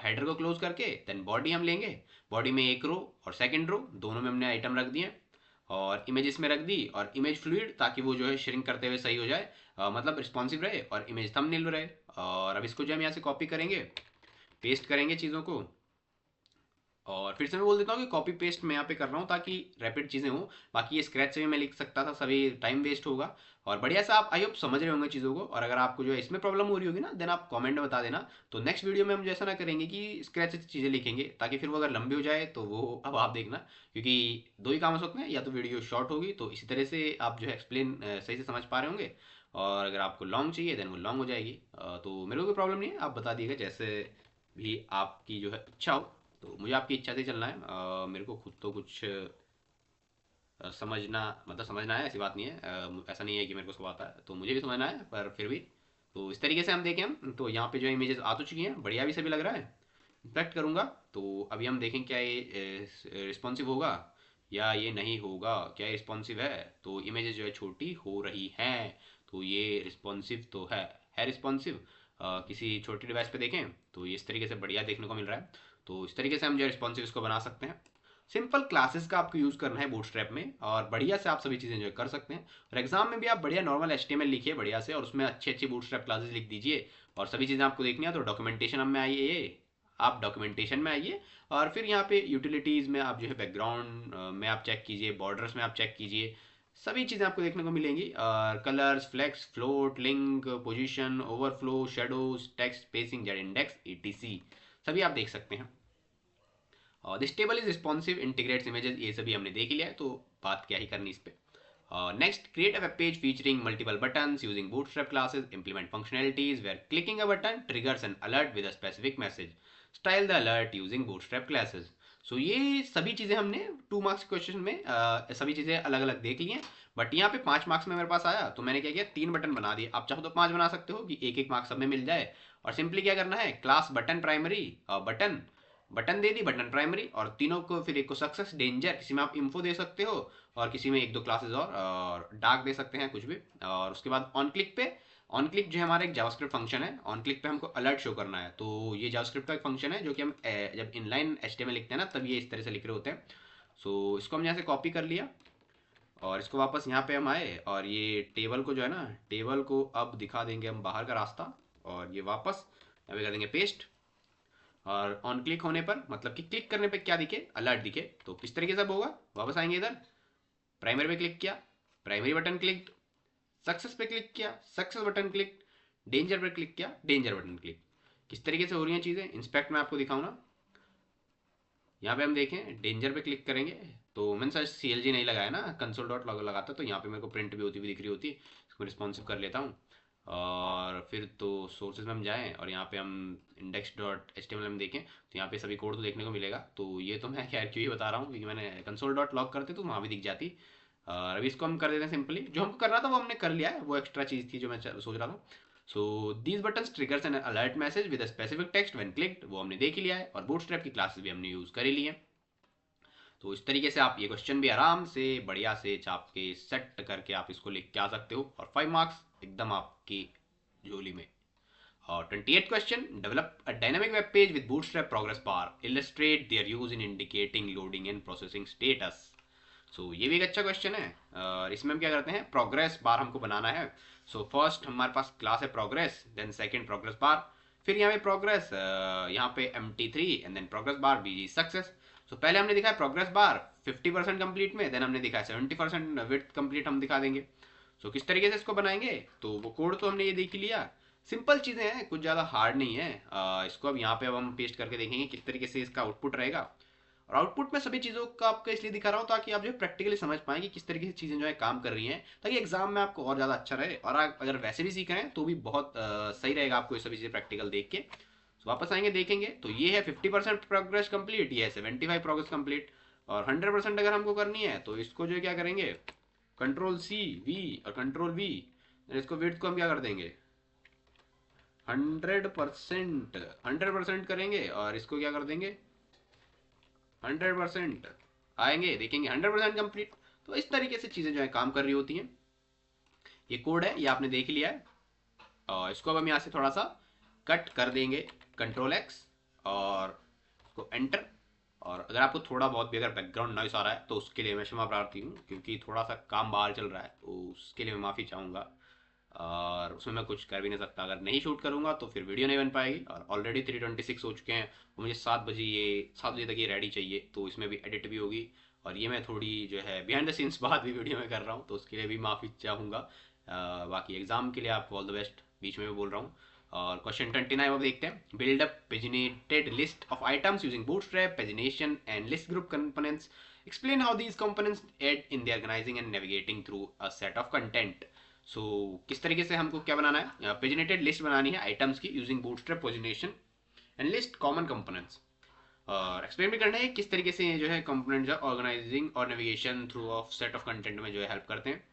हेडर को क्लोज करके देन बॉडी हम लेंगे, बॉडी में एक रो और सेकंड रो दोनों में हमने आइटम रख दिए, और इमेजेस में रख दी, और इमेज फ्लूइड, ताकि वो जो है श्रिंक करते हुए सही हो जाए, मतलब रिस्पॉन्सिव रहे और इमेज थंबनेल रहे। और अब इसको जो हम यहाँ से कॉपी करेंगे, पेस्ट करेंगे चीज़ों को, और फिर से मैं बोल देता हूँ कि कॉपी पेस्ट मैं यहाँ पे कर रहा हूँ ताकि रैपिड चीज़ें हों। बाकी ये स्क्रैच से भी मैं लिख सकता था, सभी टाइम वेस्ट होगा। और बढ़िया से आप आई होप समझ रहे होंगे चीज़ों को। और अगर आपको जो है इसमें प्रॉब्लम हो रही होगी ना, देन आप कमेंट में बता देना। तो नेक्स्ट वीडियो में हम जैसा ना करेंगे कि स्क्रैच से चीज़ें लिखेंगे, ताकि फिर वो अगर लंबी हो जाए तो वो अब आप देखना, क्योंकि दो ही काम हो सकते हैं, या तो वीडियो शॉर्ट होगी तो इसी तरह से आप जो है एक्सप्लेन सही से समझ पा रहे होंगे, और अगर आपको लॉन्ग चाहिए देन वो लॉन्ग हो जाएगी। तो मेरे को कोई प्रॉब्लम नहीं है, आप बता दिएगा जैसे भी आपकी जो है इच्छा हो। तो मुझे आपकी इच्छा से चलना है। मेरे को खुद तो कुछ समझना, मतलब समझना है, ऐसी बात नहीं है। ऐसा नहीं है कि मेरे को सब आता है, तो मुझे भी समझना है, पर फिर भी। तो इस तरीके से हम देखें, हम तो यहाँ पे जो इमेजेस आ तो चुकी हैं, बढ़िया भी सभी लग रहा है। इंस्पेक्ट करूँगा तो अभी हम देखें क्या ये रिस्पॉन्सिव होगा या ये नहीं होगा। क्या ये रिस्पॉन्सिव है? तो इमेजेस जो है छोटी हो रही हैं, तो ये रिस्पॉन्सिव तो है रिस्पॉन्सिव। किसी छोटी डिवाइस पे देखें तो ये इस तरीके से बढ़िया देखने को मिल रहा है। तो इस तरीके से हम जो रिस्पॉन्सिव इसको बना सकते हैं। सिंपल क्लासेस का आपको यूज़ करना है बूटस्ट्रैप में, और बढ़िया से आप सभी चीज़ें जो कर सकते हैं। और एग्जाम में भी आप बढ़िया नॉर्मल HTML लिखिए बढ़िया से, और उसमें अच्छी अच्छी बूटस्ट्रैप क्लासेस लिख दीजिए। और सभी चीज़ें आपको देखनी है तो डॉक्यूमेंटेशन में आइए, आप डॉक्यूमेंटेशन में आइए। और फिर यहाँ पे यूटिलिटीज़ में आप जो है बैकग्राउंड में आप चेक कीजिए, बॉर्डर्स में आप चेक कीजिए, सभी चीज़ें आपको देखने को मिलेंगी। और colours, flex, float, link, position, overflow, shadows, text, spacing, Z index, ETC सभी आप देख सकते हैं। और this table is responsive, integrates images, ये सभी हमने देख लिया है, तो बात क्या ही करनी इस पे। Next, create a web page featuring multiple buttons using bootstrap classes, implement functionalities where clicking a button triggers an alert with a specific message, style the alert using bootstrap classes। सो ये सभी चीज़ें हमने 2 मार्क्स क्वेश्चन में सभी चीज़ें अलग अलग देख ली हैं। बट यहाँ पे 5 मार्क्स में मेरे पास आया, तो मैंने क्या किया, 3 बटन बना दिए। आप चाहो तो 5 बना सकते हो कि एक एक मार्क्स सब में मिल जाए। और सिंपली क्या करना है, class button primary, button button दे दी, बटन प्राइमरी, और तीनों को फिर एक को सक्सेस, डेंजर, किसी में आप इन्फो दे सकते हो, और किसी में एक दो क्लासेस और डार्क दे सकते हैं, कुछ भी। और उसके बाद ऑन क्लिक पे, ऑन क्लिक जो है हमारा एक जावास्क्रिप्ट फंक्शन है, ऑन क्लिक पे हमको अलर्ट शो करना है। तो ये जावास्क्रिप्ट का एक फंक्शन है जो कि हम जब इनलाइन HTML लिखते हैं ना, तब ये इस तरह से लिख रहे होते हैं। सो इसको हम यहाँ से कॉपी कर लिया, और इसको वापस यहाँ पे हम आए, और ये टेबल को जो है ना, टेबल को अब दिखा देंगे हम बाहर का रास्ता, और ये वापस यहाँ पे कर देंगे पेस्ट। और ऑन क्लिक होने पर, मतलब कि क्लिक करने पे क्या दिखे, अलर्ट दिखे। तो किस तरीके से अब होगा, वापस आएंगे इधर, प्राइमरी पे क्लिक किया, प्राइमरी बटन क्लिक, सक्सेस पे क्लिक किया, सक्सेस बटन क्लिक, डेंजर पे क्लिक किया, डेंजर बटन क्लिक। किस तरीके से हो रही हैं चीज़ें, इंस्पेक्ट में आपको दिखाऊँ ना। यहाँ पे हम देखें, डेंजर पे क्लिक करेंगे, तो मैंने सर CLG नहीं लगाया ना, कंसोल डॉट लॉग लगाता तो यहाँ पे मेरे को प्रिंट भी होती हुई दिख रही होती। इसको रिस्पॉन्सिव कर लेता हूँ। और फिर तो सोर्सेज में हम जाएँ, और यहाँ पे हम index.html में देखें, तो यहाँ पे सभी कोड तो देखने को मिलेगा। तो ये तो मैं खैर क्यों ही बता रहा हूँ, क्योंकि मैंने कंसोल डॉट लॉग करते तो वहाँ भी दिख जाती। और अभी इसको हम कर देते हैं सिंपली, जो हमको करना था वो हमने कर लिया है, वो एक्स्ट्रा चीज़ थी जो मैं सोच रहा था। So these buttons triggers N alert message with a specific text when clicked, वो हमने देख ही लिया है। और बूटस्ट्रैप की क्लासेस भी हमने यूज़ कर ही ली है। तो इस तरीके से आप ये क्वेश्चन भी आराम से बढ़िया से चाप के सेट करके आप इसको लिख के आ सकते हो, और 5 मार्क्स एकदम आपकी झोली में। और 28th question, develop a dynamic web page with Bootstrap progress bar, illustrate their use in indicating loading and processing status. So ये भी एक अच्छा क्वेश्चन है। इसमें हम क्या करते हैं, प्रोग्रेस बार हमको बनाना है। सो फर्स्ट हमारे पास क्लास है progress, then second progress bar, फिर यहाँ पे प्रोग्रेस, यहाँ पे MT3 and then progress bar BG success. So पहले हमने दिखाया प्रोग्रेस बार 50% कंप्लीट में, देन हमने दिखाया 70% विथ कंप्लीट हम दिखा देंगे। सो किस तरीके से इसको बनाएंगे, तो वो कोड तो हमने ये देख लिया। सिंपल चीज़ें हैं, कुछ ज़्यादा हार्ड नहीं है। इसको अब यहाँ पे अब हम पेस्ट करके देखेंगे किस तरीके से इसका आउटपुट रहेगा। और आउटपुट में सभी चीज़ों का आपको इसलिए दिखा रहा हूँ ताकि आप जो है प्रैक्टिकली समझ पाएं कि किस तरीके से चीज़ें जो है काम कर रही हैं, ताकि एग्जाम में आपको और ज़्यादा अच्छा रहे। और आप अगर वैसे भी सीख रहे हैं तो भी बहुत सही रहेगा आपको ये सभी चीज़ें प्रैक्टिकल देख के। तो वापस आएंगे देखेंगे, तो ये है 50% प्रोग्रेस कंप्लीट, ये है 75 प्रोग्रेस कंप्लीट। और 100% अगर हमको करनी है तो इसको जो है क्या करेंगे, Ctrl+C+V और Ctrl+V, इसको वेट को हम क्या कर देंगे 100%, 100% करेंगे, और इसको क्या कर देंगे 100%। आएंगे देखेंगे 100% कंप्लीट। तो इस तरीके से चीज़ें जो है काम कर रही होती हैं। ये कोड है, ये आपने देख लिया है। और इसको अब हम यहाँ से थोड़ा सा कट कर देंगे, Ctrl+X, और इसको एंटर। और अगर आपको थोड़ा बहुत भी अगर बैकग्राउंड नॉइस आ रहा है तो उसके लिए मैं क्षमा प्रार्थी हूँ, क्योंकि थोड़ा सा काम बाहर चल रहा है, तो उसके लिए मैं माफ़ी चाहूँगा। और उसमें मैं कुछ कर भी नहीं सकता। अगर नहीं शूट करूँगा तो फिर वीडियो नहीं बन पाएगी, और ऑलरेडी 3:26 हो चुके हैं, और मुझे 7 बजे तक ये रेडी चाहिए, तो इसमें भी एडिट भी होगी। और ये मैं थोड़ी जो है बिहाइंड द सीन्स बात भी वीडियो में कर रहा हूँ, तो उसके लिए भी माफ़ी चाहूँगा। बाकी एग्जाम के लिए आपको ऑल द बेस्ट बीच में भी बोल रहा हूँ। और क्वेश्चन 29 अब देखते हैं। Build up paginated list of items using Bootstrap, pagination and list group components. Explain how these components aid in the organizing and navigating through a set of content. So किस तरीके से हमको क्या बनाना है, पेजिनेटेड लिस्ट बनानी है आइटम्स की using Bootstrap, pagination and list common components. और एक्सप्लेन भी करना है किस तरीके से ये जो है कंपोनेंट जो ऑर्गेनाइजिंग और navigation through of set of content में जो है हेल्प करते हैं।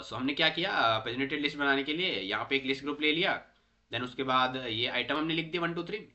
सो हमने क्या किया, पेजिनेटेड लिस्ट बनाने के लिए यहाँ पे एक लिस्ट ग्रुप ले लिया। देन उसके बाद ये आइटम हमने लिख दिया 1 2 3,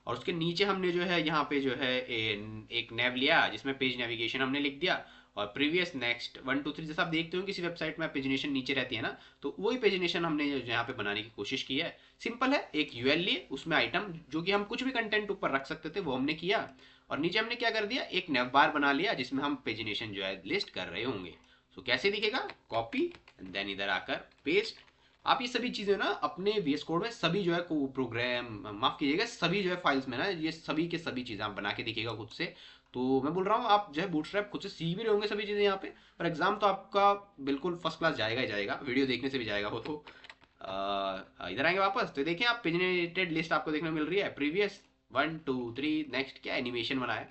और उसके नीचे हमने जो है यहाँ पे जो है एक नेव लिया जिसमें पेज नेविगेशन हमने लिख दिया। और प्रीवियस नेक्स्ट 1 2 3 जैसा आप देखते हो किसी वेबसाइट में पेजिनेशन नीचे रहती है ना, तो वही पेजिनेशन हमने यहाँ पे बनाने की कोशिश की है। सिंपल है, एक यूएल लिए, उसमें आइटम जो कि हम कुछ भी कंटेंट ऊपर रख सकते थे वो हमने किया, और नीचे हमने क्या कर दिया, एक नेव बार बना लिया जिसमें हम पेजिनेशन जो है लिस्ट कर रहे होंगे। सो कैसे दिखेगा, कॉपी एंड देन इधर आकर पेस्ट। आप ये सभी चीजें ना अपने वीएस कोड में सभी जो है को प्रोग्राम, माफ कीजिएगा, सभी जो है फाइल्स में ना ये सभी के सभी चीजें आप बना के दिखेगा खुद से। तो मैं बोल रहा हूँ आप जो है बूटस्ट्रैप खुद से सीख भी रहे होंगे सभी चीजें यहाँ पे, और एग्जाम तो आपका बिल्कुल फर्स्ट क्लास जाएगा ही जाएगा, वीडियो देखने से भी जाएगा वो तो। इधर आएंगे वापस तो देखिए आप पेजिनेटेड लिस्ट आपको देखने को मिल रही है। प्रीवियस 1 2 3 नेक्स्ट क्या एनिमेशन बनाया,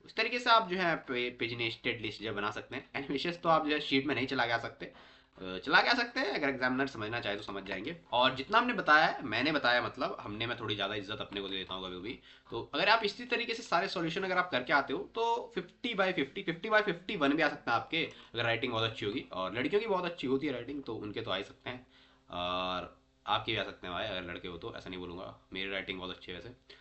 उस तरीके से आप जो है पेजिनेटेड लिस्ट जो बना सकते हैं। एनिमेशन तो आप जो है शीट में नहीं चला के आ सकते, चला के आ सकते हैं, अगर एग्जामिनर समझना चाहे तो समझ जाएंगे। और जितना हमने बताया है, मैंने बताया मतलब हमने, मैं थोड़ी ज़्यादा इज्जत अपने को दे देता हूँ कभी भी। तो अगर आप इसी तरीके से सारे सॉल्यूशन अगर आप करके आते हो तो 50/50 50/51 भी आ सकता है आपके, अगर राइटिंग बहुत अच्छी होगी। और लड़कियों की बहुत अच्छी होती है राइटिंग, तो उनके तो आ ही सकते हैं, और आपके भी आ सकते हैं भाई, अगर लड़के हो तो ऐसा नहीं बोलूँगा, मेरी राइटिंग बहुत अच्छी है वैसे।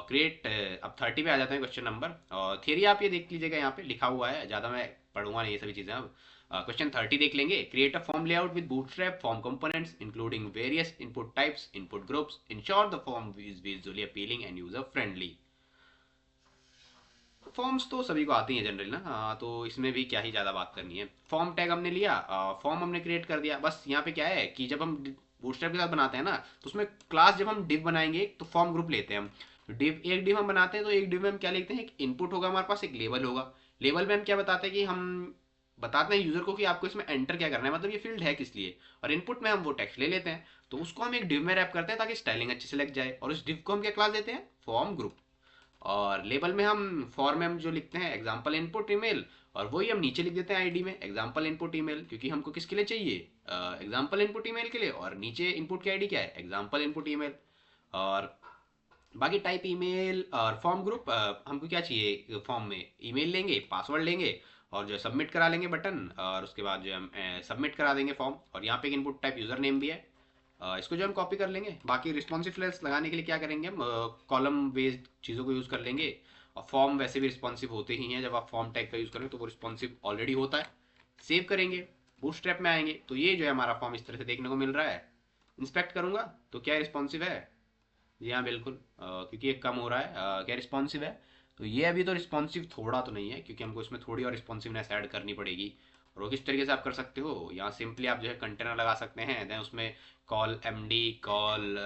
क्रिएट, अब 30 पे आ जाते हैं क्वेश्चन नंबर। और थियरी आप ये देख लीजिएगा, यहाँ पे लिखा हुआ है, ज़्यादा मैं पढ़ूंगा नहीं ये सभी चीज़ें अब। क्वेश्चन 30 देख लेंगे। Create a form layout with bootstrap form components including various input types, input groups, ensure the form is visually appealing and user friendly. Forms तो सभी को आती हैं जनरली ना, हाँ, तो इसमें भी क्या ही ज़्यादा बात करनी है। फॉर्म टैग हमने लिया, फॉर्म हमने क्रिएट कर दिया। बस यहाँ पे क्या है कि जब हम बूटस्ट्रैप के साथ बनाते हैं ना, तो उसमें क्लास जब हम डिव बनाएंगे तो फॉर्म ग्रुप लेते हैं हम। डिव, एक डिव हम बनाते हैं तो एक डिव में हम क्या लिखते हैं, एक इनपुट होगा हमारे पास, एक लेबल होगा। लेबल में हम क्या बताते हैं कि हम बताते हैं यूजर को कि आपको इसमें एंटर क्या करना है, मतलब ये फील्ड है किस लिए। और इनपुट में हम वो टेक्स्ट ले लेते हैं, तो उसको हम एक डिव में रैप करते हैं ताकि स्टाइलिंग अच्छे से लग जाए। और उस डिव को हम क्या क्लास देते हैं, फॉर्म ग्रुप। और लेबल में हम फॉर्म में हम जो लिखते हैं एग्जाम्पल इनपुट ईमेल, और वही हम नीचे लिख देते हैं आईडी में एग्जाम्पल इनपुट ईमेल, क्योंकि हमको किसके लिए चाहिए, एग्जाम्पल इनपुट ईमेल के लिए। और नीचे इनपुट की आईडी क्या है, एग्जाम्पल इनपुट ईमेल। और बाकी टाइप ईमेल और फॉर्म ग्रुप, हमको क्या चाहिए, फॉर्म में ईमेल लेंगे, पासवर्ड लेंगे, और जो है सबमिट करा लेंगे बटन, और उसके बाद जो हम सबमिट करा देंगे फॉर्म। और यहाँ पे एक इनपुट टाइप यूजर नेम भी है, इसको जो हम कॉपी कर लेंगे। बाकी रिस्पॉन्सिवनेस लगाने के लिए क्या करेंगे हम, कॉलम बेस्ड चीज़ों को यूज़ कर लेंगे। और फॉर्म वैसे भी रिस्पॉन्सिव होते ही हैं, जब आप फॉर्म टैग का यूज़ करेंगे तो वो रिस्पॉन्सिव ऑलरेडी होता है। सेव करेंगे, बूटस्ट्रैप में आएंगे तो ये जो है हमारा फॉर्म इस तरह से देखने को मिल रहा है। इंस्पेक्ट करूंगा तो क्या रिस्पॉन्सिव है, जी हाँ बिल्कुल, क्योंकि ये कम हो रहा है, क्या रिस्पॉन्सिव है। तो ये अभी तो रिस्पॉन्सिव थोड़ा तो नहीं है, क्योंकि हमको इसमें थोड़ी और रिस्पॉन्सिवनेस ऐड करनी पड़ेगी। और वो किस तरीके से आप कर सकते हो, यहाँ सिंपली आप जो है कंटेनर लगा सकते हैं, देन उसमें कॉल एमडी, कॉल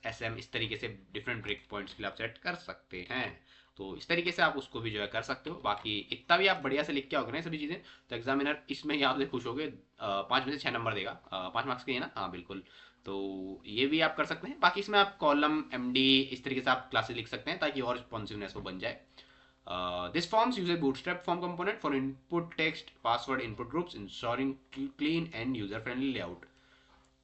एसएम, इस तरीके से डिफरेंट ब्रेक पॉइंट्स के लिए आप सेट कर सकते हैं। तो इस तरीके से आप उसको भी जो है कर सकते हो। बाकी इतना भी आप बढ़िया से लिख के आओगे ना सभी चीज़ें, तो एग्जामिनर इसमें ही आपसे खुश हो गए, 5 में से 6 नंबर देगा। 5 मार्क्स के है ना, हाँ बिल्कुल। तो ये भी आप कर सकते हैं। बाकी इसमें आप कॉलम एमडी इस तरीके से आप क्लासेस लिख सकते हैं ताकि और रिस्पॉन्सिवनेस वो बन जाए। This forms use a bootstrap form component for input text, password, input groups, ensuring clean and user friendly layout.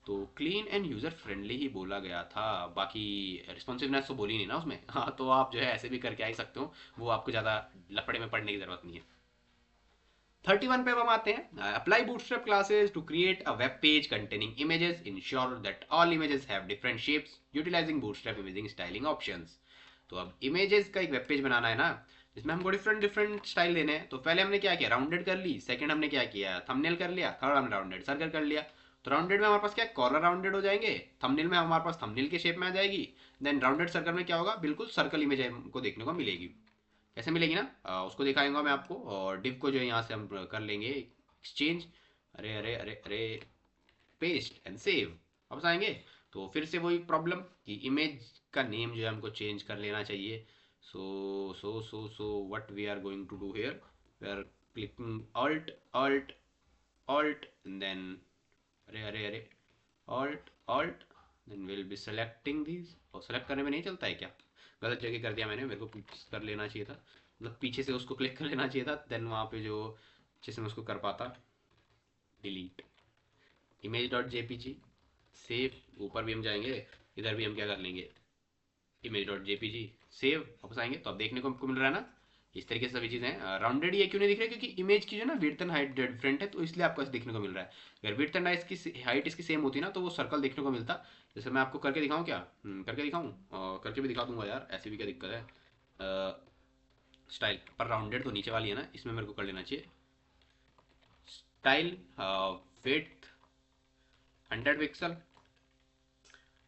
तो क्लीन एंड यूजर फ्रेंडली ही बोला गया था, बाकी रिस्पॉन्सिवनेस तो बोली नहीं ना उसमें। हाँ, तो आप जो है ऐसे भी करके आ ही सकते हो, वो आपको ज़्यादा लफड़े में पड़ने की जरूरत नहीं है। 31 पे अब हम आते हैं। Apply Bootstrap classes to create a web page containing images, ensure that all images have different shapes utilizing Bootstrap imaging styling options. तो अब इमेजेस का एक वेब पेज बनाना है ना, जिसमें हमको डिफरेंट डिफरेंट स्टाइल देने हैं। तो पहले हमने क्या किया, राउंडेड कर ली। सेकंड हमने क्या किया, थंबनेल कर लिया। थर्ड हमने राउंडेड सर्कल कर लिया। तो राउंडेड में हमारे पास क्या, कॉर्नर राउंडेड हो जाएंगे। थंबनेल में हमारे पास थंबनेल के शेप में आ जाएगी। देन राउंडेड सर्कल में क्या होगा, बिल्कुल सर्कल इमेज हमको देखने को मिलेगी। कैसे मिलेगी ना, उसको दिखाऊंगा मैं आपको। और डिव को जो है यहाँ से हम कर लेंगे एक्सचेंज। अरे अरे अरे अरे, पेस्ट एंड सेव। वापस आएंगे तो फिर से वही प्रॉब्लम कि इमेज का नेम जो है हमको चेंज कर लेना चाहिए। So what we are going to do here, we are clicking alt and then अरे alt then will be selecting these. और सेलेक्ट करने में नहीं चलता है क्या? गलत जगह कर दिया मैंने, मेरे को कर लेना चाहिए था, मतलब पीछे से उसको क्लिक कर लेना चाहिए था, देन वहाँ पे जो अच्छे से मैं उसको कर पाता। Delete image dot JPG, save. ऊपर भी हम जाएंगे, इधर भी हम क्या कर लेंगे, इमेज डॉट जेपीजी, सेव। वापस आएंगे तो अब देखने को मिल रहा है ना, इस तरीके से सभी चीज़ें राउंडेड ये क्यों नहीं दिख रहा है, क्योंकि इमेज की जो ना विड्थ एंड हाइट डिफरेंट है, तो इसलिए आपको ऐसे देखने को मिल रहा है। अगर विड्थ एंड हाइट इसकी सेम होती ना तो वो सर्कल देखने को मिलता। जैसे मैं आपको करके दिखाऊं क्या? करके दिखाऊं, करके भी दिखा दूंगा यार, ऐसी भी क्या दिक्कत है। स्टाइल पर राउंडेड तो नीचे वाली है ना, इसमें मेरे को कर लेना चाहिए स्टाइल विड्थ 100 पिक्सल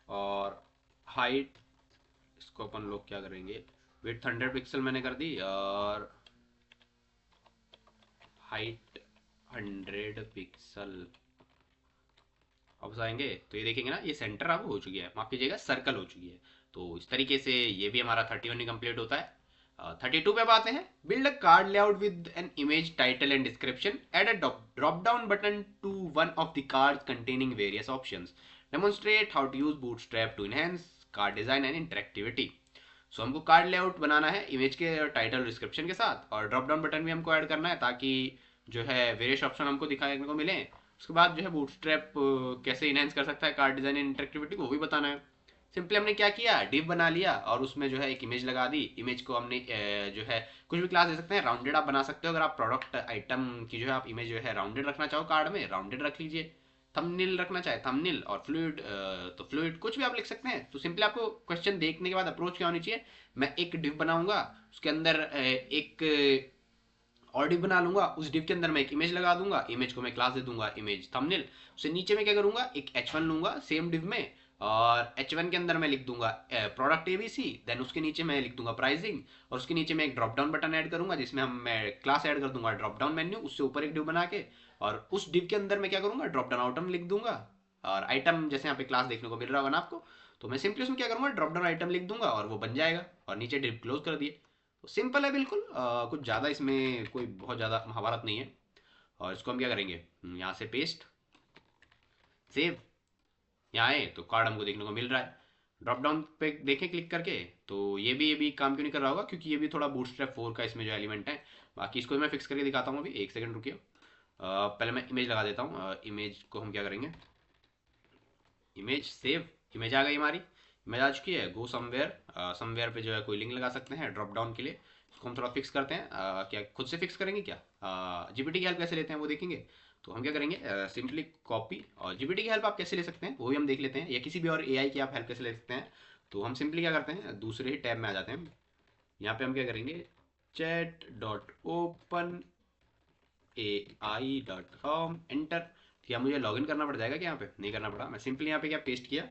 और हाइट, इसको अपन लोग क्या करेंगे, विड्थ 100 पिक्सल मैंने कर दी और हाइट 100 पिक्सल। अब आएंगे तो ये देखेंगे ना, ये सेंटर अब हो चुकी है, माफ कीजिएगा सर्कल हो चुकी है। तो इस तरीके से ये भी हमारा 31 कंप्लीट होता है। 32 पे अब आते हैं। Build a card layout with an image title and description, add a drop down button to one of the cards containing various options, demonstrate how to use Bootstrap to enhance card design and interactivity. So हमको card layout बनाना है image के title description के साथ, और drop down button भी हमको add करना है ताकि जो है वेरियस ऑप्शन हमको दिखाने को मिले। उसके बाद जो है बूटस्ट्रैप कैसे इनहेंस कर सकता है कार्ड डिजाइन एंड इंटरेक्टिविटी को, वो भी बताना है। सिंपली हमने क्या किया, डिव बना लिया और उसमें जो है एक इमेज लगा दी। इमेज को हमने जो है कुछ भी क्लास दे सकते हैं, राउंडेड आप बना सकते हो। अगर आप प्रोडक्ट आइटम की जो है आप इमेज जो है राउंडेड रखना चाहो कार्ड में, राउंडेड रख लीजिए। थंबनेल रखना चाहे थंबनेल, और फ्लूइड तो फ्लूइड, कुछ भी आप लिख सकते हैं। तो सिंपली आपको क्वेश्चन देखने के बाद अप्रोच क्या होनी चाहिए, मैं एक डिव बनाऊंगा, उसके अंदर एक और डिव बना लूंगा, उस डिव के अंदर मैं एक इमेज लगा दूंगा, इमेज को मैं क्लास दे दूंगा इमेज थंबनेल। उससे नीचे में क्या करूंगा, एक h1 लूंगा सेम डिव में, और h1 के अंदर मैं लिख दूंगा प्रोडक्ट एबीसी, देन उसके नीचे मैं लिख दूंगा प्राइसिंग, और उसके नीचे मैं एक ड्रॉप डाउन बटन ऐड करूंगा जिसमें मैं क्लास ऐड कर दूंगा ड्रॉप डाउन मेन्यू, उससे ऊपर एक डिव बना के, और उस डिव के अंदर मैं क्या करूंगा, ड्रॉप डाउन आइटम लिख दूंगा। और आइटम जैसे यहाँ पे क्लास देखने को मिल रहा होगा ना आपको, तो मैं सिंपली उसमें क्या करूंगा, ड्रॉप डाउन आइटम लिख दूंगा और वो बन जाएगा, और नीचे डिव क्लोज कर दिए। तो सिंपल है बिल्कुल, कुछ ज़्यादा इसमें कोई बहुत ज़्यादा महाभारत नहीं है। और इसको हम क्या करेंगे, यहाँ से पेस्ट, सेव। यहाँ आए तो कार्ड हमको देखने को मिल रहा है। ड्रॉप डाउन पे देखें क्लिक करके, तो ये भी काम क्यों नहीं कर रहा होगा, क्योंकि ये भी थोड़ा बूटस्ट्रैप 4 का इसमें जो एलिमेंट है। बाकी इसको मैं फिक्स करके दिखाता हूँ अभी, एक सेकंड रुकिए। पहले मैं इमेज लगा देता हूँ। इमेज को हम क्या करेंगे, इमेज सेव, इमेज आ गई हमारी, इमेज आ चुकी है। गो समवेयर, समवेयर पे जो है कोई लिंक लगा सकते हैं ड्रॉप डाउन के लिए। इसको हम थोड़ा फिक्स करते हैं। क्या खुद से फिक्स करेंगे क्या, जीपीटी की हेल्प कैसे लेते हैं वो देखेंगे। तो हम क्या करेंगे, सिंपली कॉपी, और जीपीटी की हेल्प आप कैसे ले सकते हैं वो भी हम देख लेते हैं, या किसी भी और एआई की आप हेल्प कैसे ले सकते हैं। तो हम सिंपली क्या करते हैं, दूसरे ही टैब में आ जाते हैं। यहाँ पे हम क्या करेंगे, chat dot open AI.com, enter. क्या मुझे लॉगिन करना पड़ जाएगा, क्या यहाँ पे नहीं करना पड़ा, मैं सिंपली यहाँ पे क्या पेस्ट किया,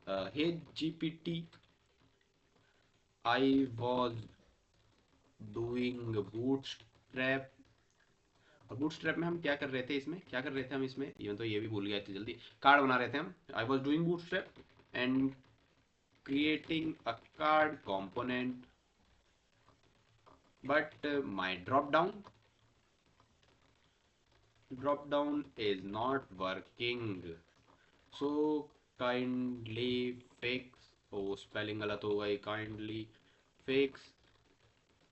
hey GPT I was doing Bootstrap. और बूटस्ट्रैप में हम क्या कर रहे थे, इसमें क्या कर रहे थे हम, इसमें इवन तो ये भी भूल गए थे जल्दी, कार्ड बना रहे थे हम। आई was doing bootstrap and creating a card component, but my drop down is not working, so kindly fix, ओ स्पेलिंग गलत हो गई, kindly fix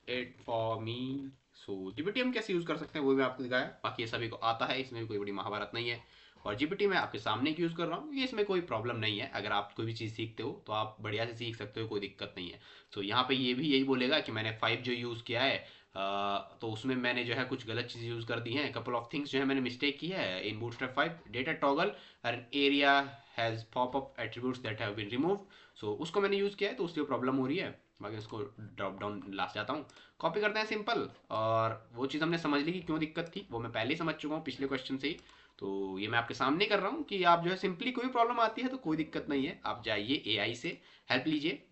it for me. So GPT हम कैसे यूज कर सकते हैं वो भी आपको दिखाया, बाकी ये सभी को आता है, इसमें भी कोई बड़ी महाभारत नहीं है। और जीपीटी मैं आपके सामने यूज कर रहा हूँ, ये इसमें कोई प्रॉब्लम नहीं है। अगर आप कोई भी चीज़ सीखते हो तो आप बढ़िया से सीख सकते हो, कोई दिक्कत नहीं है। तो यहाँ पे ये भी यही बोलेगा कि मैंने 5 जो यूज़ किया है, तो उसमें मैंने जो है कुछ गलत चीज़ यूज़ कर दी है, कपल ऑफ थिंग्स जो है मैंने मिस्टेक की है in Bootstrap 5। Data toggle and aria has pop up attributes that have been removed, so उसको मैंने यूज़ किया है तो उससे प्रॉब्लम हो रही है। बाकी उसको ड्रॉप डाउन लास्ट जाता हूँ, कॉपी करते हैं सिंपल। और वो चीज़ हमने समझ ली कि क्यों दिक्कत थी, वो मैं पहले ही समझ चुका हूँ पिछले क्वेश्चन से ही। तो ये मैं आपके सामने कर रहा हूँ कि आप जो है सिंपली कोई प्रॉब्लम आती है तो कोई दिक्कत नहीं है, आप जाइए एआई से हेल्प लीजिए।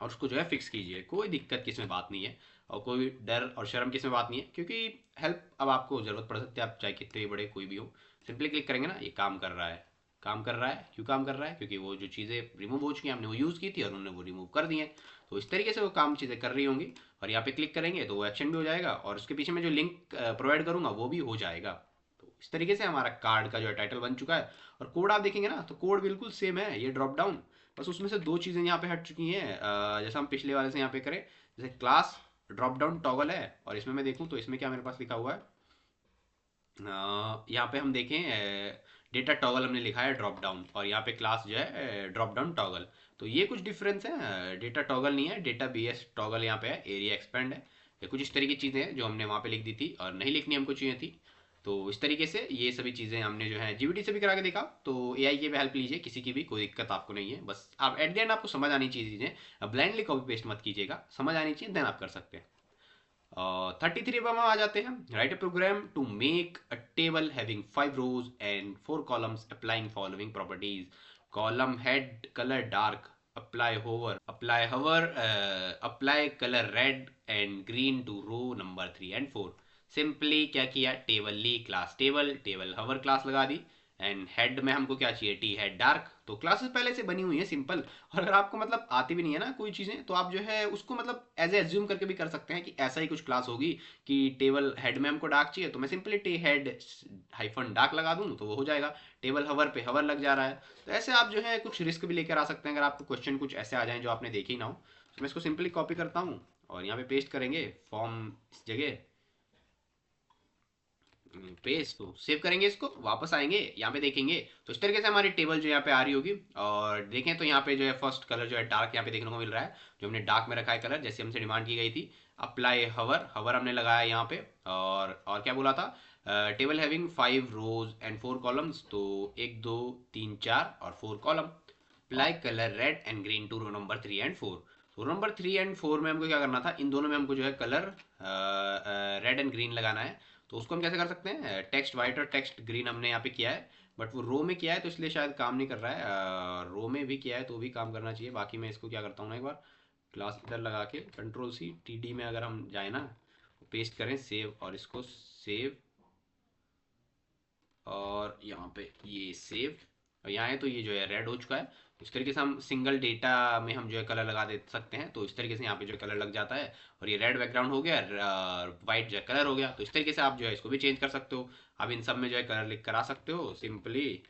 और उसको जो है फिक्स कीजिए। कोई दिक्कत किस में बात नहीं है और कोई डर और शर्म किस में बात नहीं है, क्योंकि हेल्प अब आपको ज़रूरत पड़ सकती है, आप चाहे कितने बड़े कोई भी हो। सिंपली क्लिक करेंगे ना, ये काम कर रहा है। काम कर रहा है, क्यों काम कर रहा है? क्योंकि वो जो चीज़ें रिमूव हो चुकी हैं, हमने वो यूज़ की थी और उन्होंने वो रिमूव कर दी हैं। तो इस तरीके से वो काम चीज़ें कर रही होंगी। और यहाँ पे क्लिक करेंगे तो वो एक्शन भी हो जाएगा और उसके पीछे मैं जो लिंक प्रोवाइड करूँगा वो भी हो जाएगा। तो इस तरीके से हमारा कार्ड का जो है टाइटल बन चुका है। और कोड आप देखेंगे ना, तो कोड बिल्कुल सेम है, ये ड्रॉप डाउन, बस उसमें से दो चीज़ें यहाँ पे हट चुकी हैं। जैसा हम पिछले वाले से यहाँ पे करें, जैसे क्लास ड्रॉप डाउन टॉगल है, और इसमें मैं देखूँ तो इसमें क्या मेरे पास लिखा हुआ है, यहाँ पे हम देखें डेटा टॉगल हमने लिखा है ड्रॉप डाउन, और यहाँ पे क्लास जो है ड्रॉप डाउन टॉगल। तो ये कुछ डिफरेंस है, डेटा टॉगल नहीं है, डेटा बी एस टॉगल यहाँ पे है, एरिया एक्सपेंड है। ये कुछ इस तरीके की चीज़ें हैं जो हमने वहाँ पे लिख दी थी और नहीं लिखनी हमको चाहिए थी। तो इस तरीके से ये सभी चीज़ें हमने जो है जीवीटी से भी करा के देखा। तो एआई की भी हेल्प लीजिए, किसी की भी कोई दिक्कत आपको नहीं है, बस आप एट द एंड आपको समझ आनी चाहिए चीज़ें, ब्लाइंडली कॉपी पेस्ट मत कीजिएगा, समझ आनी चाहिए, देन आप कर सकते हैं। 33 पर हम आ जाते हैं। Write a program to make a table having 5 rows and 4 columns applying following properties. Column head colour dark, apply colour red and green to row number 3 and 4। Simply क्या किया, टेबल ली, class table, table hover class लगा दी, and head में हमको क्या चाहिए, T head dark. तो क्लासेस पहले से बनी हुई है सिंपल। और अगर आपको मतलब आती भी नहीं है ना कोई चीज़ें, तो आप जो है उसको मतलब एज एज्यूम करके भी कर सकते हैं कि ऐसा ही कुछ क्लास होगी कि टेबल हेड में हमको डार्क चाहिए, तो मैं simply T head hyphen dark लगा दूं तो वो हो जाएगा। टेबल हवर पे हवर लग जा रहा है। तो ऐसे आप जो है कुछ रिस्क भी लेकर आ सकते हैं, अगर आपको क्वेश्चन कुछ ऐसे आ जाए जो आपने देखे ही ना हो। तो मैं इसको सिंपली कॉपी करता हूँ और यहाँ पे पेस्ट करेंगे फॉर्म इस जगह, पेस्ट, तो सेव करेंगे, इसको वापस आएंगे, यहाँ पे देखेंगे तो इस तरीके से हमारी टेबल जो यहाँ पे आ रही होगी। और देखें तो यहाँ पे जो है फर्स्ट कलर जो है डार्क यहाँ पे देखने को मिल रहा है, जो हमने डार्क में रखा है कलर, जैसे हमसे डिमांड की गई थी। अप्लाई हवर, हवर हमने लगाया यहाँ पे। और क्या बोला था, table having 5 rows and 4 columns, तो 1 2 3 4 और 4 column. Apply colour red and green to row number 3 and 4। Row number 3 and 4 में हमको क्या करना था, इन दोनों में हमको जो है कलर रेड एंड ग्रीन लगाना है। तो उसको हम कैसे कर सकते हैं, टेक्स्ट वाइट और टेक्स्ट ग्रीन हमने यहाँ पे किया है, बट वो रो में किया है तो इसलिए शायद काम नहीं कर रहा है। रो में भी किया है तो भी काम करना चाहिए। बाकी मैं इसको क्या करता हूँ ना, एक बार क्लास इधर लगा के Ctrl+C में अगर हम जाए ना, पेस्ट करें, सेव, और इसको सेव, और यहाँ पे ये सेव, और यहाँ है तो ये जो है रेड हो चुका है। इस तरीके से हम सिंगल डेटा में हम जो है कलर लगा दे सकते हैं। तो इस तरीके से यहाँ पे जो कलर लग जाता है, और ये रेड बैकग्राउंड हो गया, वाइट जो है कलर हो गया। तो इस तरीके से आप जो है इसको भी चेंज कर सकते हो। आप इन सब में जो है कलर लिख कर आ सकते हो सिंपली।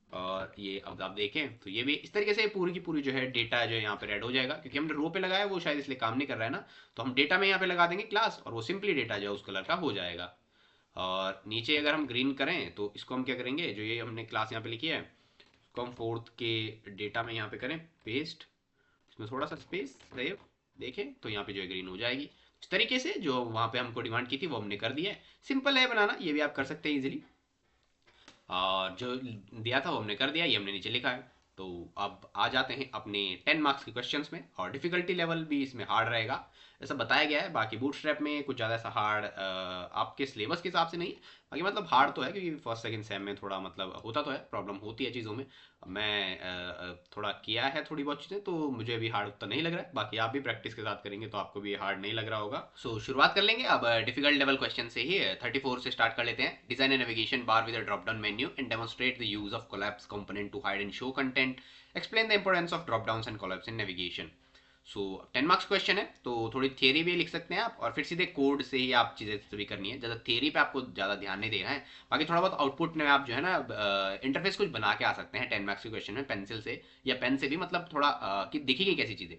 और ये अब आप देखें तो ये भी इस तरीके से पूरी की पूरी जो है डेटा जो है यहाँ पे रेड हो जाएगा, क्योंकि हमने रो पे लगाया वो शायद इसलिए काम नहीं कर रहा है ना। तो हम डेटा में यहाँ पे लगा देंगे क्लास, और वो सिंपली डेटा जो है उस कलर का हो जाएगा। और नीचे अगर हम ग्रीन करें तो इसको हम क्या करेंगे, जो ये हमने क्लास यहाँ पे लिखी है, इसको हम फोर्थ के डेटा में यहाँ पे करें पेस्ट, इसमें थोड़ा सा स्पेस, सेव, देखें तो यहाँ पे जो है ग्रीन हो जाएगी। इस तरीके से जो वहाँ पे हमको डिमांड की थी वो हमने कर दिया है। सिंपल है बनाना, ये भी आप कर सकते हैं इजीली। और जो दिया था वो हमने कर दिया, ये हमने नीचे लिखा है। तो अब आ जाते हैं अपने 10 मार्क्स के क्वेश्चंस में, और डिफिकल्टी लेवल भी इसमें हार्ड रहेगा ऐसा बताया गया है। बाकी बूटस्ट्रैप में कुछ ज़्यादा ऐसा हार्ड आपके सिलेबस के हिसाब से नहीं, बाकी मतलब हार्ड तो है, क्योंकि फर्स्ट सेकंड सेम में थोड़ा मतलब होता तो है, प्रॉब्लम होती है चीज़ों में। मैं थोड़ा किया है थोड़ी बहुत चीज़ें, तो मुझे भी हार्ड उतना नहीं लग रहा है। बाकी आप भी प्रैक्टिस के साथ करेंगे तो आपको भी हार्ड नहीं लग रहा होगा। सो शुरुआत कर लेंगे अब डिफिकल्ट लेवल क्वेश्चन से ही। 34 से स्टार्ट कर लेते हैं। Design a navigation bar with a drop down menu and demonstrate the use of collapse component to hide and show content. Explain the importance of drop downs and collapse in navigation. So 10 marks question है, तो थोड़ी theory भी लिख सकते हैं आप, और फिर सीधे कोड से ही आप चीज़ें सभी करनी है। ज़्यादा थियरी पे आपको ज़्यादा ध्यान नहीं देना है। बाकी थोड़ा बहुत आउटपुट में आप जो है ना इंटरफेस कुछ बना के आ सकते हैं 10 मार्क्स के क्वेश्चन में, पेंसिल से या पेन से भी, मतलब थोड़ा कि दिखेगी कैसी चीज़ें।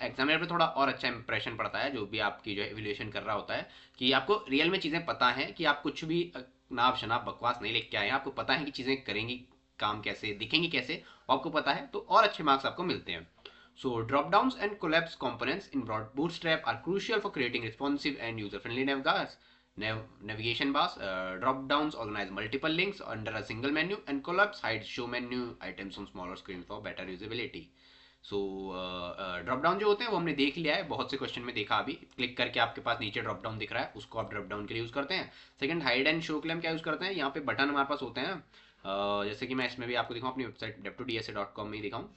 एग्जामिनर पे थोड़ा और अच्छा इंप्रेशन पड़ता है, जो भी आपकी जो एवेल्यूएशन कर रहा होता है, कि आपको रियल में चीज़ें पता है, कि आप कुछ भी नाप शनाप बकवास नहीं लिख के आए हैं, आपको पता है कि चीज़ें करेंगी, काम कैसे दिखेंगी कैसे, वो आपको पता है, तो और अच्छे मार्क्स आपको मिलते हैं। So drop-downs and collapse components in Bootstrap are crucial for creating responsive and user-friendly navigation bars. Drop-downs organize multiple links under a single menu, and collapse hides show menu items on smaller screens for better usability. So drop down जो होते हैं वो हमने देख लिया है, बहुत से क्वेश्चन में देखा। अभी क्लिक करके आपके पास नीचे ड्रॉप डाउन दिख रहा है, उसको आप ड्रॉप डाउन के लिए यूज़ करते हैं। सेकंड, हाइड एंड शो के लिए हम क्या यूज़ करते हैं, यहाँ पे बटन हमारे पास होते हैं। जैसे कि मैं इसमें भी आपको दिखाऊँ, अपनी वेबसाइट dev2dsa.com में ही दिखाऊँ,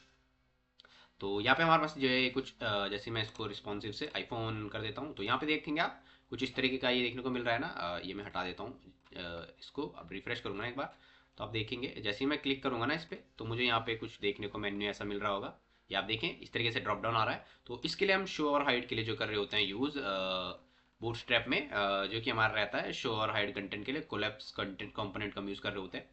तो यहाँ पे हमारे पास जो है कुछ जैसे मैं इसको रिस्पॉन्सिव से आईफोन कर देता हूँ, तो यहाँ पे देखेंगे आप कुछ इस तरीके का ये देखने को मिल रहा है ना। ये मैं हटा देता हूँ इसको, अब रिफ्रेश करूँगा ना एक बार, तो आप देखेंगे जैसे ही मैं क्लिक करूँगा ना इस पर, तो मुझे यहाँ पे कुछ देखने को मेन्यू ऐसा मिल रहा होगा। ये आप देखें इस तरीके से ड्रॉप डाउन आ रहा है। तो इसके लिए हम शो और हाइड के लिए जो कर रहे होते हैं यूज़ बूटस्ट्रैप में, जो कि हमारा रहता है शो और हाइड कंटेंट के लिए कोलैप्स कंटेंट कंपोनेंट का हम यूज़ कर रहे होते हैं।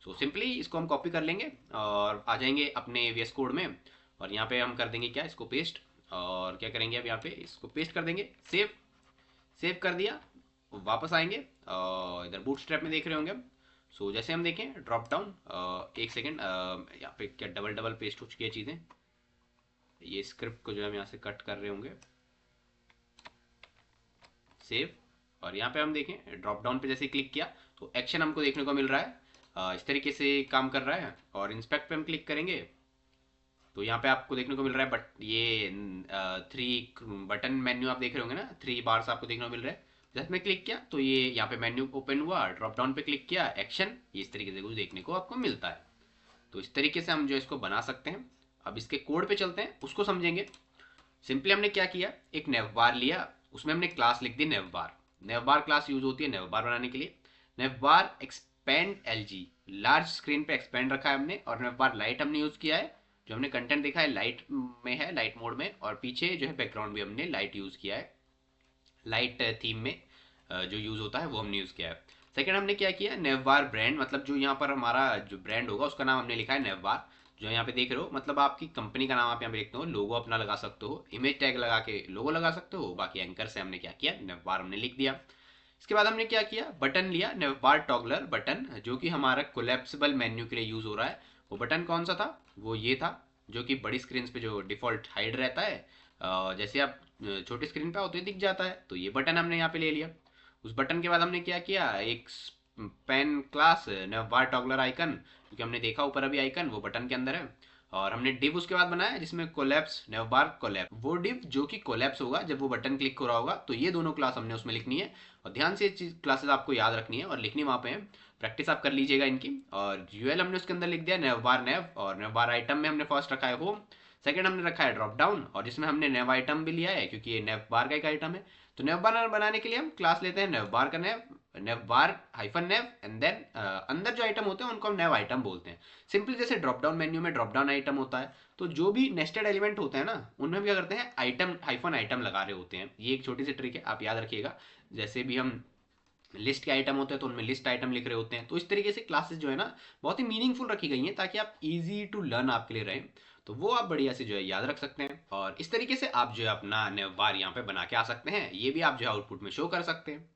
सो सिंपली इसको हम कॉपी कर लेंगे और आ जाएंगे अपने वीएस कोड में, और यहाँ पे हम कर देंगे क्या, इसको पेस्ट। और क्या करेंगे अब यहाँ पे इसको पेस्ट कर देंगे, सेव सेव कर दिया, वापस आएंगे और इधर बूटस्ट्रैप में देख रहे होंगे हम। सो जैसे हम देखें ड्रॉप डाउन, एक सेकेंड, यहाँ पे क्या डबल डबल पेस्ट हो चुकी है चीज़ें। ये स्क्रिप्ट को जो है हम यहाँ से कट कर रहे होंगे, सेव। और यहाँ पे हम देखें ड्रॉप डाउन पे जैसे क्लिक किया तो एक्शन हमको देखने को मिल रहा है, इस तरीके से काम कर रहा है। और इंस्पेक्ट पे हम क्लिक करेंगे तो यहाँ पे आपको देखने को मिल रहा है, बट ये 3 बटन मेन्यू आप देख रहे होंगे ना, 3 बार्स आपको देखने को मिल रहा है। जैसे मैं क्लिक किया तो ये यहाँ पे मेन्यू ओपन हुआ, ड्रॉप डाउन पे क्लिक किया, एक्शन, ये इस तरीके से कुछ देखने को आपको मिलता है। तो इस तरीके से हम जो इसको बना सकते हैं। अब इसके कोड पे चलते हैं, उसको समझेंगे। सिंपली हमने क्या किया, एक नेव बार लिया, उसमें हमने क्लास लिख दी नेव बार। नेव बार क्लास यूज होती है नेव बार बनाने के लिए। नेव bar expand LG, large screen पे एक्सपेंड रखा है हमने, और नेव बार लाइट हमने यूज किया है, जो हमने कंटेंट देखा है लाइट में है, लाइट मोड में, और पीछे जो है बैकग्राउंड भी हमने लाइट यूज किया है, लाइट थीम में जो यूज होता है वो हमने यूज किया है। सेकंड हमने क्या किया, नेवबार ब्रांड, मतलब जो यहाँ पर हमारा जो ब्रांड होगा उसका नाम हमने लिखा है नेवबार। जो यहाँ पे देख रहे हो, मतलब आपकी कंपनी का नाम आप यहाँ पे लिखते हो, लोगो अपना लगा सकते हो, इमेज टैग लगा के लोगो लगा सकते हो। बाकी एंकर से हमने क्या किया, नेवबार हमने लिख दिया। इसके बाद हमने क्या किया, बटन लिया, नेवबार टॉगलर बटन, जो कि हमारा कोलैप्सिबल मेन्यू के लिए यूज हो रहा है। वो बटन कौन सा था, वो ये था, जो कि बड़ी स्क्रीन पे जो डिफॉल्ट हाइड रहता है, जैसे आप छोटी स्क्रीन पे होते दिख जाता है, तो ये बटन हमने यहाँ पे ले लिया। उस बटन के बाद हमने क्या किया, एक पेन क्लास नेवबार टॉगलर आइकन, क्योंकि हमने देखा ऊपर अभी आइकन वो बटन के अंदर है। और हमने डिव उसके बाद बनाया जिसमें कोलैप्स, नेवबार कोलैप्स, वो डिव जो कि कोलैप्स होगा जब वो बटन क्लिक हो रहा होगा। तो ये दोनों क्लास हमने उसमें लिखनी है, और ध्यान से ये क्लासेस आपको याद रखनी है और लिखनी वहाँ पे है, प्रैक्टिस आप कर लीजिएगा इनकी। और यूएल हमने उसके अंदर लिख दिया नेवबार नेव, और नेवबार आइटम में हमने फर्स्ट रखा है होम, सेकंड हमने रखा है ड्रॉप डाउन, और जिसमें हमने नेव आइटम भी लिया है क्योंकि ये नेव बार का एक आइटम है। तो नेव बार बनाने के लिए हम क्लास लेते हैं नेव बार का नेव, नेव बार हाइफन नेव, एंड देन अंदर जो आइटम होते हैं उनको हम नेव आइटम बोलते हैं। सिंपली जैसे ड्रॉप डाउन मेन्यू में ड्रॉप डाउन आइटम होता है, तो जो भी नेस्टेड एलिमेंट होते हैं ना, उनमें हम क्या करते हैं, आइटम हाइफन आइटम लगा रहे होते हैं। ये एक छोटी सी ट्रिक है, आप याद रखिएगा। जैसे भी हम लिस्ट के आइटम होते हैं तो उनमें लिस्ट आइटम लिख रहे होते हैं। तो इस तरीके से क्लासेस जो है ना बहुत ही मीनिंगफुल रखी गई हैं, ताकि आप इजी टू लर्न आपके लिए रहें। तो वो आप बढ़िया से जो है याद रख सकते हैं, और इस तरीके से आप जो है अपना नेवबार यहाँ पे बना के आ सकते हैं। ये भी आप जो है आउटपुट में शो कर सकते हैं।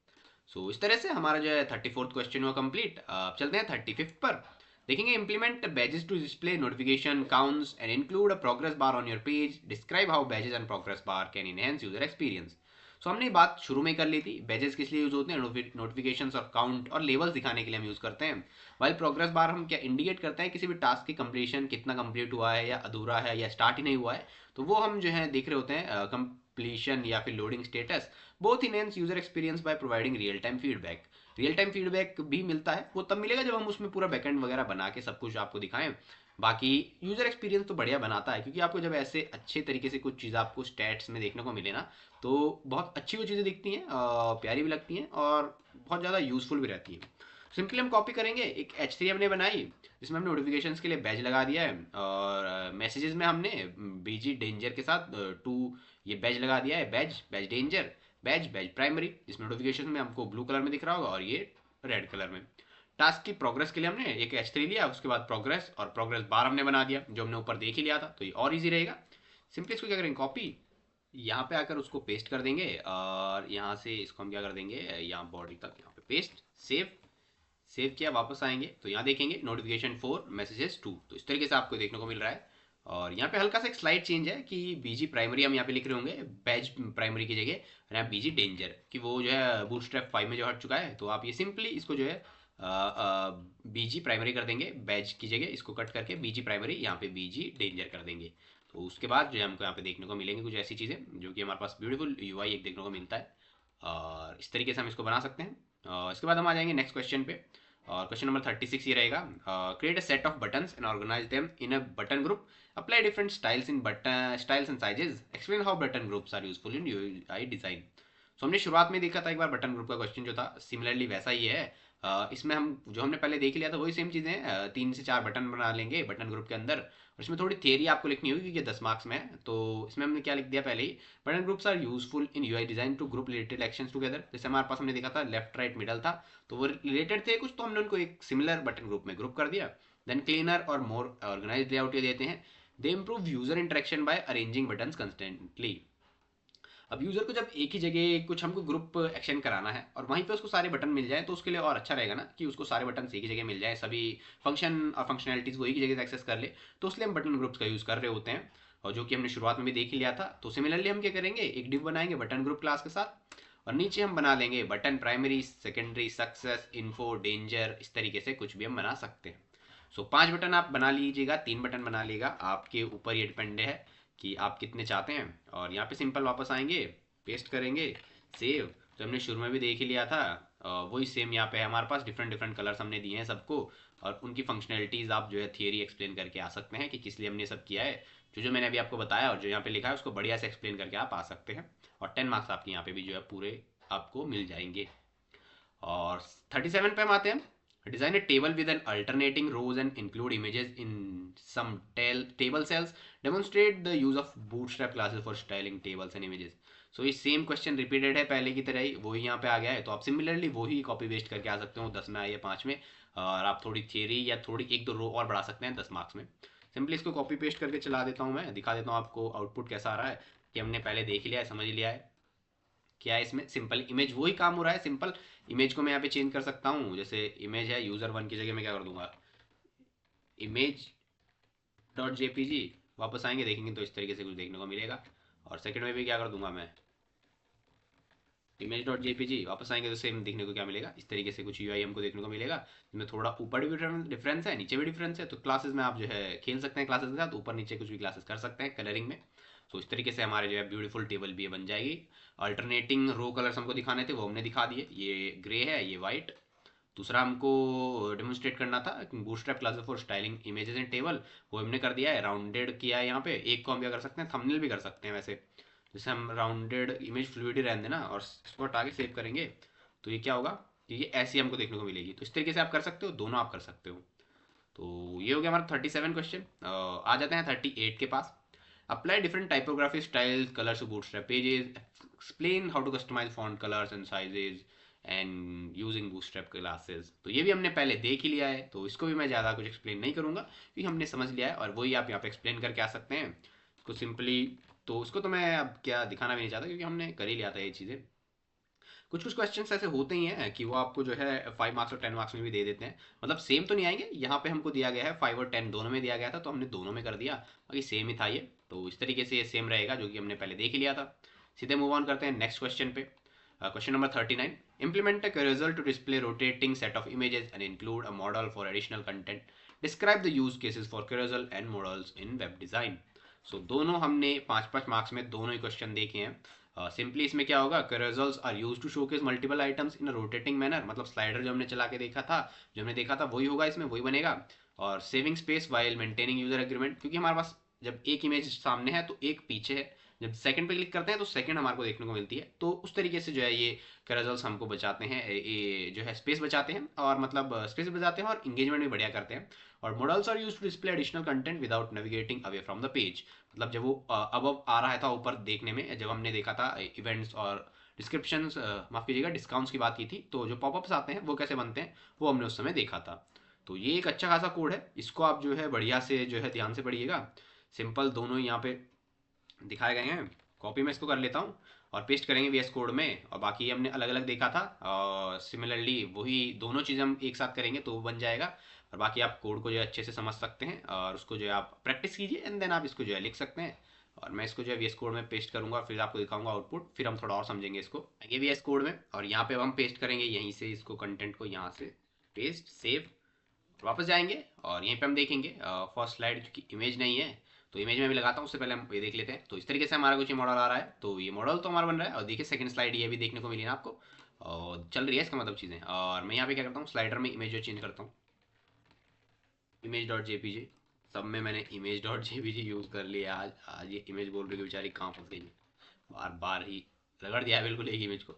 सो इस तरह से हमारा जो है 34th क्वेश्चन हुआ कंप्लीट। अब चलते हैं 35th पर। देखेंगे implement badges to display notification counts and include a progress bar on your page, describe how badges and progress bar can enhance user experience. So हमने बात शुरू में कर ली थी, बैजेस किस लिए यूज होते हैं, नोटिफिकेशंस और काउंट और लेवल्स दिखाने के लिए हम यूज करते हैं। वाइल प्रोग्रेस बार हम क्या इंडिकेट करते हैं, किसी भी टास्क की कंप्लीशन कितना कंप्लीट हुआ है, या अधूरा है, या स्टार्ट ही नहीं हुआ है, तो वो हम जो है देख रहे होते हैं कंप्लीशन या फिर loading status. Both enhance user experience by providing real time feedback. Real time feedback भी मिलता है, वो तब मिलेगा जब हम उसमें पूरा बैकएंड वगैरह बना के सब कुछ आपको दिखाएं। बाकी यूजर एक्सपीरियंस तो बढ़िया बनाता है, क्योंकि आपको जब ऐसे अच्छे तरीके से कुछ चीज़ आपको स्टैट्स में देखने को मिले ना, तो बहुत अच्छी वो चीज़ें दिखती हैं, प्यारी भी लगती हैं, और बहुत ज़्यादा यूजफुल भी रहती हैं। सिंपली हम कॉपी करेंगे, एक H3 हमने बनाई जिसमें हमने नोटिफिकेशंस के लिए बैज लगा दिया है, और मैसेजेस में हमने बीजी डेंजर के साथ 2 ये बैज लगा दिया है, बैज बैज डेंजर, बैज बैज प्राइमरी, जिसमें नोटिफिकेशन में हमको ब्लू कलर में दिख रहा होगा और ये रेड कलर में। टास्क की प्रोग्रेस के लिए हमने एक H3 लिया, उसके बाद प्रोग्रेस और प्रोग्रेस बार हमने बना दिया, जो हमने ऊपर देख ही लिया था, तो ये और इजी रहेगा। सिंपली इसको क्या करेंगे, कॉपी, यहाँ पे आकर उसको पेस्ट कर देंगे, और यहाँ से इसको हम क्या कर देंगे, यहाँ बॉडी तक यहाँ पे पेस्ट, सेव सेव किया, वापस आएंगे तो यहाँ देखेंगे नोटिफिकेशन 4 मैसेजेस 2, तो इस तरीके से आपको देखने को मिल रहा है। और यहाँ पे हल्का सा एक स्लाइड चेंज है कि बीजी प्राइमरी हम यहाँ पे लिख रहे होंगे बैज प्राइमरी की जगह, और यहाँ बीजी डेंजर, कि वो जो है बूटस्ट्रैप 5 में जो हट चुका है, तो आप ये सिंपली इसको जो है बीजी प्राइमरी कर देंगे, बैज की जगह इसको कट करके बीजी प्राइमरी, यहाँ पे बीजी डेंजर कर देंगे। तो उसके बाद जो है हमको यहाँ पे देखने को मिलेंगे कुछ ऐसी चीज़ें, जो कि हमारे पास ब्यूटीफुल यूआई एक देखने को मिलता है, और इस तरीके से हम इसको बना सकते हैं। इसके बाद हम आ जाएंगे नेक्स्ट क्वेश्चन पे। और क्वेश्चन नंबर 36 ये रहेगा, create a set of buttons and organise them in a button group, apply different styles in button styles and sizes, explain how button groups are useful in UI design. So हमने शुरुआत में देखा था एक बार button group का question जो था, सिमिलरली वैसा ही है। इसमें हम जो हमने पहले देख लिया था वही सेम चीज़ें हैं, 3 से 4 बटन बना लेंगे बटन ग्रुप के अंदर, और इसमें थोड़ी थियरी आपको लिखनी होगी क्योंकि 10 मार्क्स में है। तो इसमें हमने क्या लिख दिया पहले ही, button groups are useful in UI design to group related actions together. जैसे हमारे पास हमने देखा था लेफ्ट राइट मिडल था, तो वो रिलेटेड थे कुछ, तो हमने उनको एक सिमिलर बटन ग्रुप में ग्रुप कर दिया। देन क्लीनर और मोर ऑर्गेनाइज लेआउट ये देते हैं, they improve user interaction by arranging buttons constantly. अब यूजर को जब एक ही जगह कुछ हमको ग्रुप एक्शन कराना है और वहीं पे उसको सारे बटन मिल जाए तो उसके लिए और अच्छा रहेगा ना, कि उसको सारे बटन एक ही जगह मिल जाए, सभी फंक्शन और फंक्शनैलिटीज को एक ही जगह से एक्सेस कर ले। तो इसलिए हम बटन ग्रुप्स का यूज कर रहे होते हैं, और जो कि हमने शुरुआत में भी देख ही लिया था। तो सिमिलरली हम क्या करेंगे, एक डिव बनाएंगे बटन ग्रुप क्लास के साथ, और नीचे हम बना लेंगे button primary, secondary, success, info, danger, इस तरीके से कुछ भी हम बना सकते हैं। सो 5 बटन आप बना लीजिएगा, 3 बटन बना लेगा, आपके ऊपर ये डिपेंड है कि आप कितने चाहते हैं। और यहाँ पे सिंपल वापस आएंगे, पेस्ट करेंगे, सेव। तो हमने शुरू में भी देख ही लिया था, वही सेम यहाँ पे है हमारे पास, डिफरेंट डिफरेंट कलर्स हमने दिए हैं सबको, और उनकी फंक्शनैलिटीज़ आप जो है थियरी एक्सप्लेन करके आ सकते हैं कि किस लिए हमने सब किया है। जो मैंने अभी आपको बताया और जो यहाँ पे लिखा है उसको बढ़िया से एक्सप्लेन करके आप आ सकते हैं, और 10 मार्क्स आपके यहाँ पे भी जो है पूरे आपको मिल जाएंगे। और 37 पे हम आते हैं, design a table with an alternating rows and include images in some table cells, demonstrate the use of Bootstrap classes for styling tables and images. So ये सेम क्वेश्चन रिपीटेड है पहले की तरह ही, वही यहाँ पे आ गया है, तो आप सिमिलरली वही कॉपी पेस्ट करके आ सकते हो, 10 में आई है 5 में, और आप थोड़ी थियरी या थोड़ी 1-2 रो और बढ़ा सकते हैं 10 मार्क्स में। सिंपली इसको कॉपी पेस्ट करके चला देता हूँ, मैं दिखा देता हूँ आपको आउटपुट कैसा आ रहा है, कि हमने पहले देख लिया है, समझ लिया है क्या है इसमें। सिंपल इमेज वही काम हो रहा है, सिंपल इमेज को मैं यहाँ पे चेंज कर सकता हूँ। जैसे इमेज है यूजर 1 की जगह मैं क्या कर दूंगा, इमेज डॉट जेपीजी, वापस आएंगे देखेंगे तो इस तरीके से कुछ देखने को मिलेगा। और सेकंड में भी क्या कर दूंगा मैं, इमेज डॉट जेपीजी, वापस आएंगे तो सेम देखने को क्या मिलेगा, इस तरीके से कुछ यूआई हमको देखने को मिलेगा, जिसमें थोड़ा ऊपर भी डिफरेंस है, नीचे भी डिफरेंस है। तो क्लासेस में आप जो है खेल सकते हैं क्लासेस के साथ, ऊपर नीचे कुछ भी क्लासेस कर सकते हैं कलरिंग में। तो इस तरीके से हमारे जो है ब्यूटीफुल टेबल भी बन जाएगी। अल्टरनेटिंग रो कलर्स हमको दिखाने थे, वो हमने दिखा दिए, ये ग्रे है, ये वाइट। दूसरा हमको डेमोन्स्ट्रेट करना था bootstrap classes for styling images and table, वो हमने कर दिया है, राउंडेड किया है यहाँ पे। एक को हम क्या कर सकते हैं, थंबनेल भी कर सकते हैं वैसे, जैसे हम राउंडेड इमेज फ्लूइड ही रहने देना और इसको हटा के सेव करेंगे, तो ये क्या होगा कि ये ऐसी हमको देखने को मिलेगी। तो इस तरीके से आप कर सकते हो, दोनों आप कर सकते हो। तो ये हो गया हमारा 37 क्वेश्चन। आ जाते हैं 38 के पास। Apply different typography style colours to Bootstrap pages, explain how to customise font colours and sizes and using Bootstrap classes. तो ये भी हमने पहले देख ही लिया है, तो इसको भी मैं ज़्यादा कुछ एक्सप्लेन नहीं करूंगा क्योंकि हमने समझ लिया है, और वही आप यहाँ पे एक्सप्लेन करके आ सकते हैं इसको सिंपली। तो उसको तो मैं अब क्या दिखाना भी नहीं चाहता क्योंकि हमने कर ही लिया था ये चीज़ें। कुछ कुछ क्वेश्चन ऐसे होते ही हैं कि वो आपको जो है 5 मार्क्स और 10 मार्क्स में भी दे देते हैं, मतलब सेम तो नहीं आएंगे। यहाँ पे हमको दिया गया है 5 और 10 दोनों में दिया गया था, तो हमने दोनों में कर दिया, बाकी सेम ही था ये। तो इस तरीके से ये सेम रहेगा जो कि हमने पहले देख ही लिया था। सीधे मूव ऑन करते हैं नेक्स्ट क्वेश्चन पे। Question number 39, implement a carousel to display rotating set of images and include a model for additional content, describe the use cases for carousel and models in web design। सो दोनों हमने 5-5 marks में दोनों ही question देखे हैं। Simply इसमें क्या होगा, carousels are used to showcase multiple items in a rotating manner, मतलब स्लाइडर जो हमने चला के देखा था, जो हमने देखा था वही होगा इसमें, वही बनेगा। और saving space while maintaining user agreement, क्योंकि हमारे पास जब एक इमेज सामने है तो एक पीछे है, जब सेकंड पे क्लिक करते हैं तो सेकंड हमारे को देखने को मिलती है। तो उस तरीके से जो है ये कैरोसेल्स हमको बचाते हैं, ये जो है स्पेस बचाते हैं, और मतलब स्पेस बचाते हैं और इंगेजमेंट भी बढ़िया करते हैं। और modals are used to display additional content without navigating away from the page, मतलब जब वो अब आ रहा था ऊपर देखने में, जब हमने देखा था इवेंट्स और डिस्क्रिप्शन, माफ कीजिएगा डिस्काउंट्स की बात की थी, तो जो पॉपअप्स आते हैं वो कैसे बनते हैं वो हमने उस समय देखा था। तो ये एक अच्छा खासा कोड है, इसको आप जो है बढ़िया से जो है ध्यान से पढ़िएगा। सिंपल दोनों यहाँ पे दिखाए गए हैं, कॉपी में इसको कर लेता हूँ और पेस्ट करेंगे वीएस कोड में। और बाकी हमने अलग अलग देखा था, और सिमिलरली वही दोनों चीज़ हम एक साथ करेंगे तो वो बन जाएगा। और बाकी आप कोड को जो है अच्छे से समझ सकते हैं और उसको जो है आप प्रैक्टिस कीजिए, एंड देन आप इसको जो है लिख सकते हैं। और मैं इसको जो है वीएस कोड में पेस्ट करूंगा, फिर आपको दिखाऊंगा आउटपुट, फिर हम थोड़ा और समझेंगे इसको। आगे वीएस कोड में, और यहाँ पे हम पेस्ट करेंगे यहीं से इसको, कंटेंट को यहाँ से पेस्ट, सेव, वापस जाएंगे और यहीं पे हम देखेंगे फर्स्ट स्लाइड की इमेज नहीं है, तो इमेज में भी लगाता हूँ, उससे पहले हम ये देख लेते हैं। तो इस तरीके से हमारा कुछ मॉडल आ रहा है। तो ये मॉडल तो हमारा बन रहा है, और देखिए सेकंड स्लाइड ये भी देखने को मिली ना आपको, और चल रही है इसका मतलब चीज़ें। और मैं यहाँ पे क्या करता हूँ, स्लाइडर में इमेज जो चेंज करता हूँ, इमेज डॉट जेपीजी, सब में मैंने इमेज डॉट जेपीजी यूज़ कर लिया। आज ये इमेज बोल रही है बेचारी, कहाँ फंस गई, बार बार ही रगड़ दिया बिल्कुल एक इमेज को।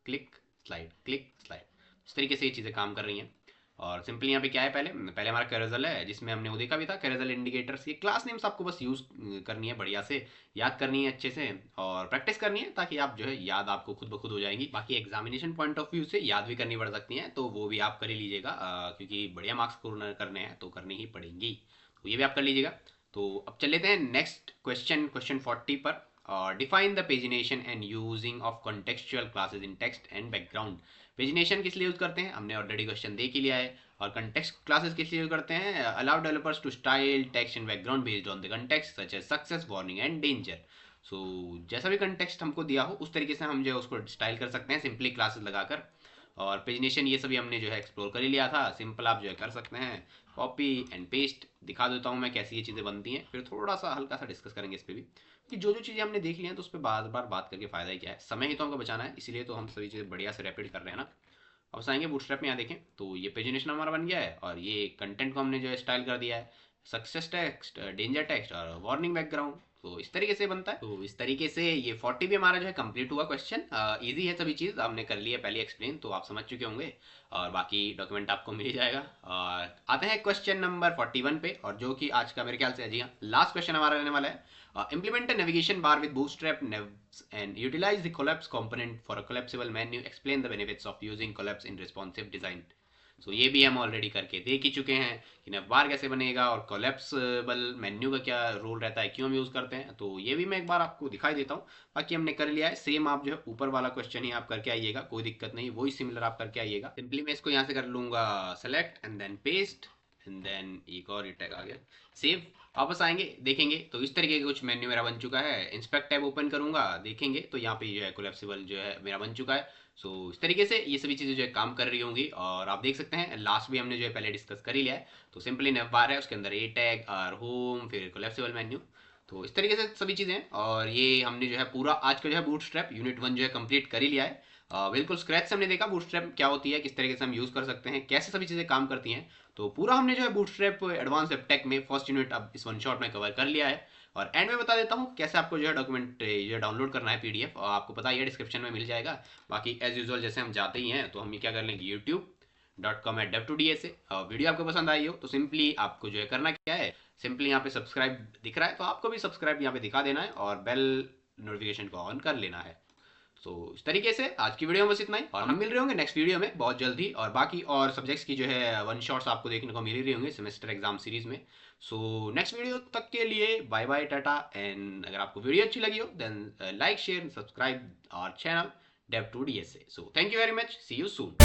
क्लिक क्लिक स्लाइड, इस तरीके से ये चीज़ें काम कर रही हैं। और सिंपली यहाँ पे क्या है, पहले पहले हमारा कैरोसेल है, जिसमें हमने वो देखा भी था कैरोसेल इंडिकेटर्स। ये क्लास नेम्स आपको बस यूज़ करनी है, बढ़िया से याद करनी है अच्छे से, और प्रैक्टिस करनी है, ताकि आप जो है याद आपको खुद ब खुद हो जाएंगी। बाकी एग्जामिनेशन पॉइंट ऑफ व्यू से याद भी करनी पड़ सकती हैं, तो वो भी आप कर ही लीजिएगा, क्योंकि बढ़िया मार्क्स करने हैं तो करनी ही पड़ेंगी, तो ये भी आप कर लीजिएगा। तो अब चल लेते हैं नेक्स्ट क्वेश्चन, क्वेश्चन 40 पर। Define the pagination and using of contextual classes in text and background. Pagination किस लिए यूज करते हैं, हमने ऑलरेडी क्वेश्चन देख ही लिया है। और कंटेक्स्ट क्लासेस किस लिए यूज करते हैं, allow developers to style text and background based on the context such as success, warning and danger. So जैसा भी कंटेक्स्ट हमको दिया हो उस तरीके से हम जो है उसको स्टाइल कर सकते हैं सिंपली क्लासेस लगाकर। और पेजिनेशन ये सभी हमने जो है एक्सप्लोर कर ही लिया था, सिंपल आप जो है कर सकते हैं। कॉपी एंड पेस्ट दिखा देता हूँ मैं कैसी ये चीज़ें बनती हैं, फिर थोड़ा सा हल्का सा डिस्कस करेंगे इस पर भी, कि जो जो चीज़ें हमने देख ली हैं तो उस पर बार बार बात करके फ़ायदा ही क्या है, समय ही तो हमको बचाना है, इसलिए तो हम सभी चीज़ें बढ़िया से रैपिड कर रहे हैं ना। अब आएंगे बूटस्ट्रैप में, यहाँ देखें तो ये पेजिनेशन हमारा बन गया है, और ये कंटेंट को हमने जो है स्टाइल कर दिया है, सक्सेस टेक्स्ट, डेंजर टेक्स्ट और वार्निंग बैकग्राउंड। तो इस तरीके से बनता है। तो इस तरीके से ये 40 भी हमारा जो है कंप्लीट हुआ क्वेश्चन। इजी है, सभी चीज़ हमने कर ली है पहले एक्सप्लेन, तो आप समझ चुके होंगे, और बाकी डॉक्यूमेंट आपको मिल ही जाएगा। और आते हैं क्वेश्चन नंबर 41 पे, और जो कि आज का मेरे ख्याल से, जी हाँ, लास्ट क्वेश्चन हमारा रहने वाला है। Implement a navigation bar with bootstrap navs and utilize the collapse component for a collapsible menu. Explain the benefits of using collapse in responsive design. So ये भी हम ऑलरेडी करके देख ही चुके हैं कि नैव बार कैसे बनेगा और कोलैप्सिबल मेन्यू का क्या रोल रहता है, क्यों हम यूज़ करते हैं। तो ये भी मैं एक बार आपको दिखाई देता हूँ, बाकी हमने कर लिया है। सेम आप जो है ऊपर वाला क्वेश्चन ही आप करके आइएगा, कोई दिक्कत नहीं, वही सिमिलर आप करके आइएगा। सिंपली मैं इसको यहाँ से कर लूँगा select and then paste, and then एक और टैग आ गया, सेव। वापस आएंगे देखेंगे तो इस तरीके का कुछ मेन्यू मेरा बन चुका है। इंस्पेक्ट टैब ओपन करूंगा, देखेंगे तो यहाँ पे जो है कोलैप्सिबल जो है मेरा बन चुका है। सो इस तरीके से ये सभी चीज़ें जो है काम कर रही होंगी, और आप देख सकते हैं लास्ट भी हमने जो है पहले डिस्कस कर ही लिया है। तो सिंपली नेव बार है, उसके अंदर ए टैग, आर होम, फिर कोलैप्सिबल मेन्यू। तो इस तरीके से सभी चीज़ें, और ये हमने जो है पूरा आज का जो है बूटस्ट्रैप यूनिट 1 जो है कंप्लीट कर ही लिया है। बिल्कुल स्क्रैच से हमने देखा बूटस्ट्रैप क्या होती है, किस तरीके से हम यूज़ कर सकते हैं, कैसे सभी चीज़ें काम करती हैं। तो पूरा हमने जो है बूटस्ट्रैप एडवांस वेब टेक में फर्स्ट यूनिट अब इस वन शॉट में कवर कर लिया है। और एंड में बता देता हूँ कैसे आपको जो है डॉक्यूमेंट जो डाउनलोड करना है पीडीएफ, और आपको पता ही है डिस्क्रिप्शन में मिल जाएगा। बाकी एज यूजुअल जैसे हम जाते ही हैं, तो हम ये क्या कर लेंगे, youtube.com/dev2dsa। वीडियो आपको पसंद आई हो तो सिंपली आपको जो है करना क्या है, सिंपली यहाँ पे सब्सक्राइब दिख रहा है तो आपको भी सब्सक्राइब यहाँ पे दिखा देना है, और बेल नोटिफिकेशन को ऑन कर लेना है। तो इस तरीके से आज की वीडियो में बस इतना ही, और हम मिल रहे होंगे नेक्स्ट वीडियो में बहुत जल्दी। और बाकी और सब्जेक्ट्स की जो है वन शॉट्स आपको देखने को मिल ही रहे होंगे सेमेस्टर एग्जाम सीरीज में। सो नेक्स्ट वीडियो तक के लिए बाय बाय, टाटा। एंड अगर आपको वीडियो अच्छी लगी हो then like share subscribe our channel dev2dsa। So thank you very much, see you soon.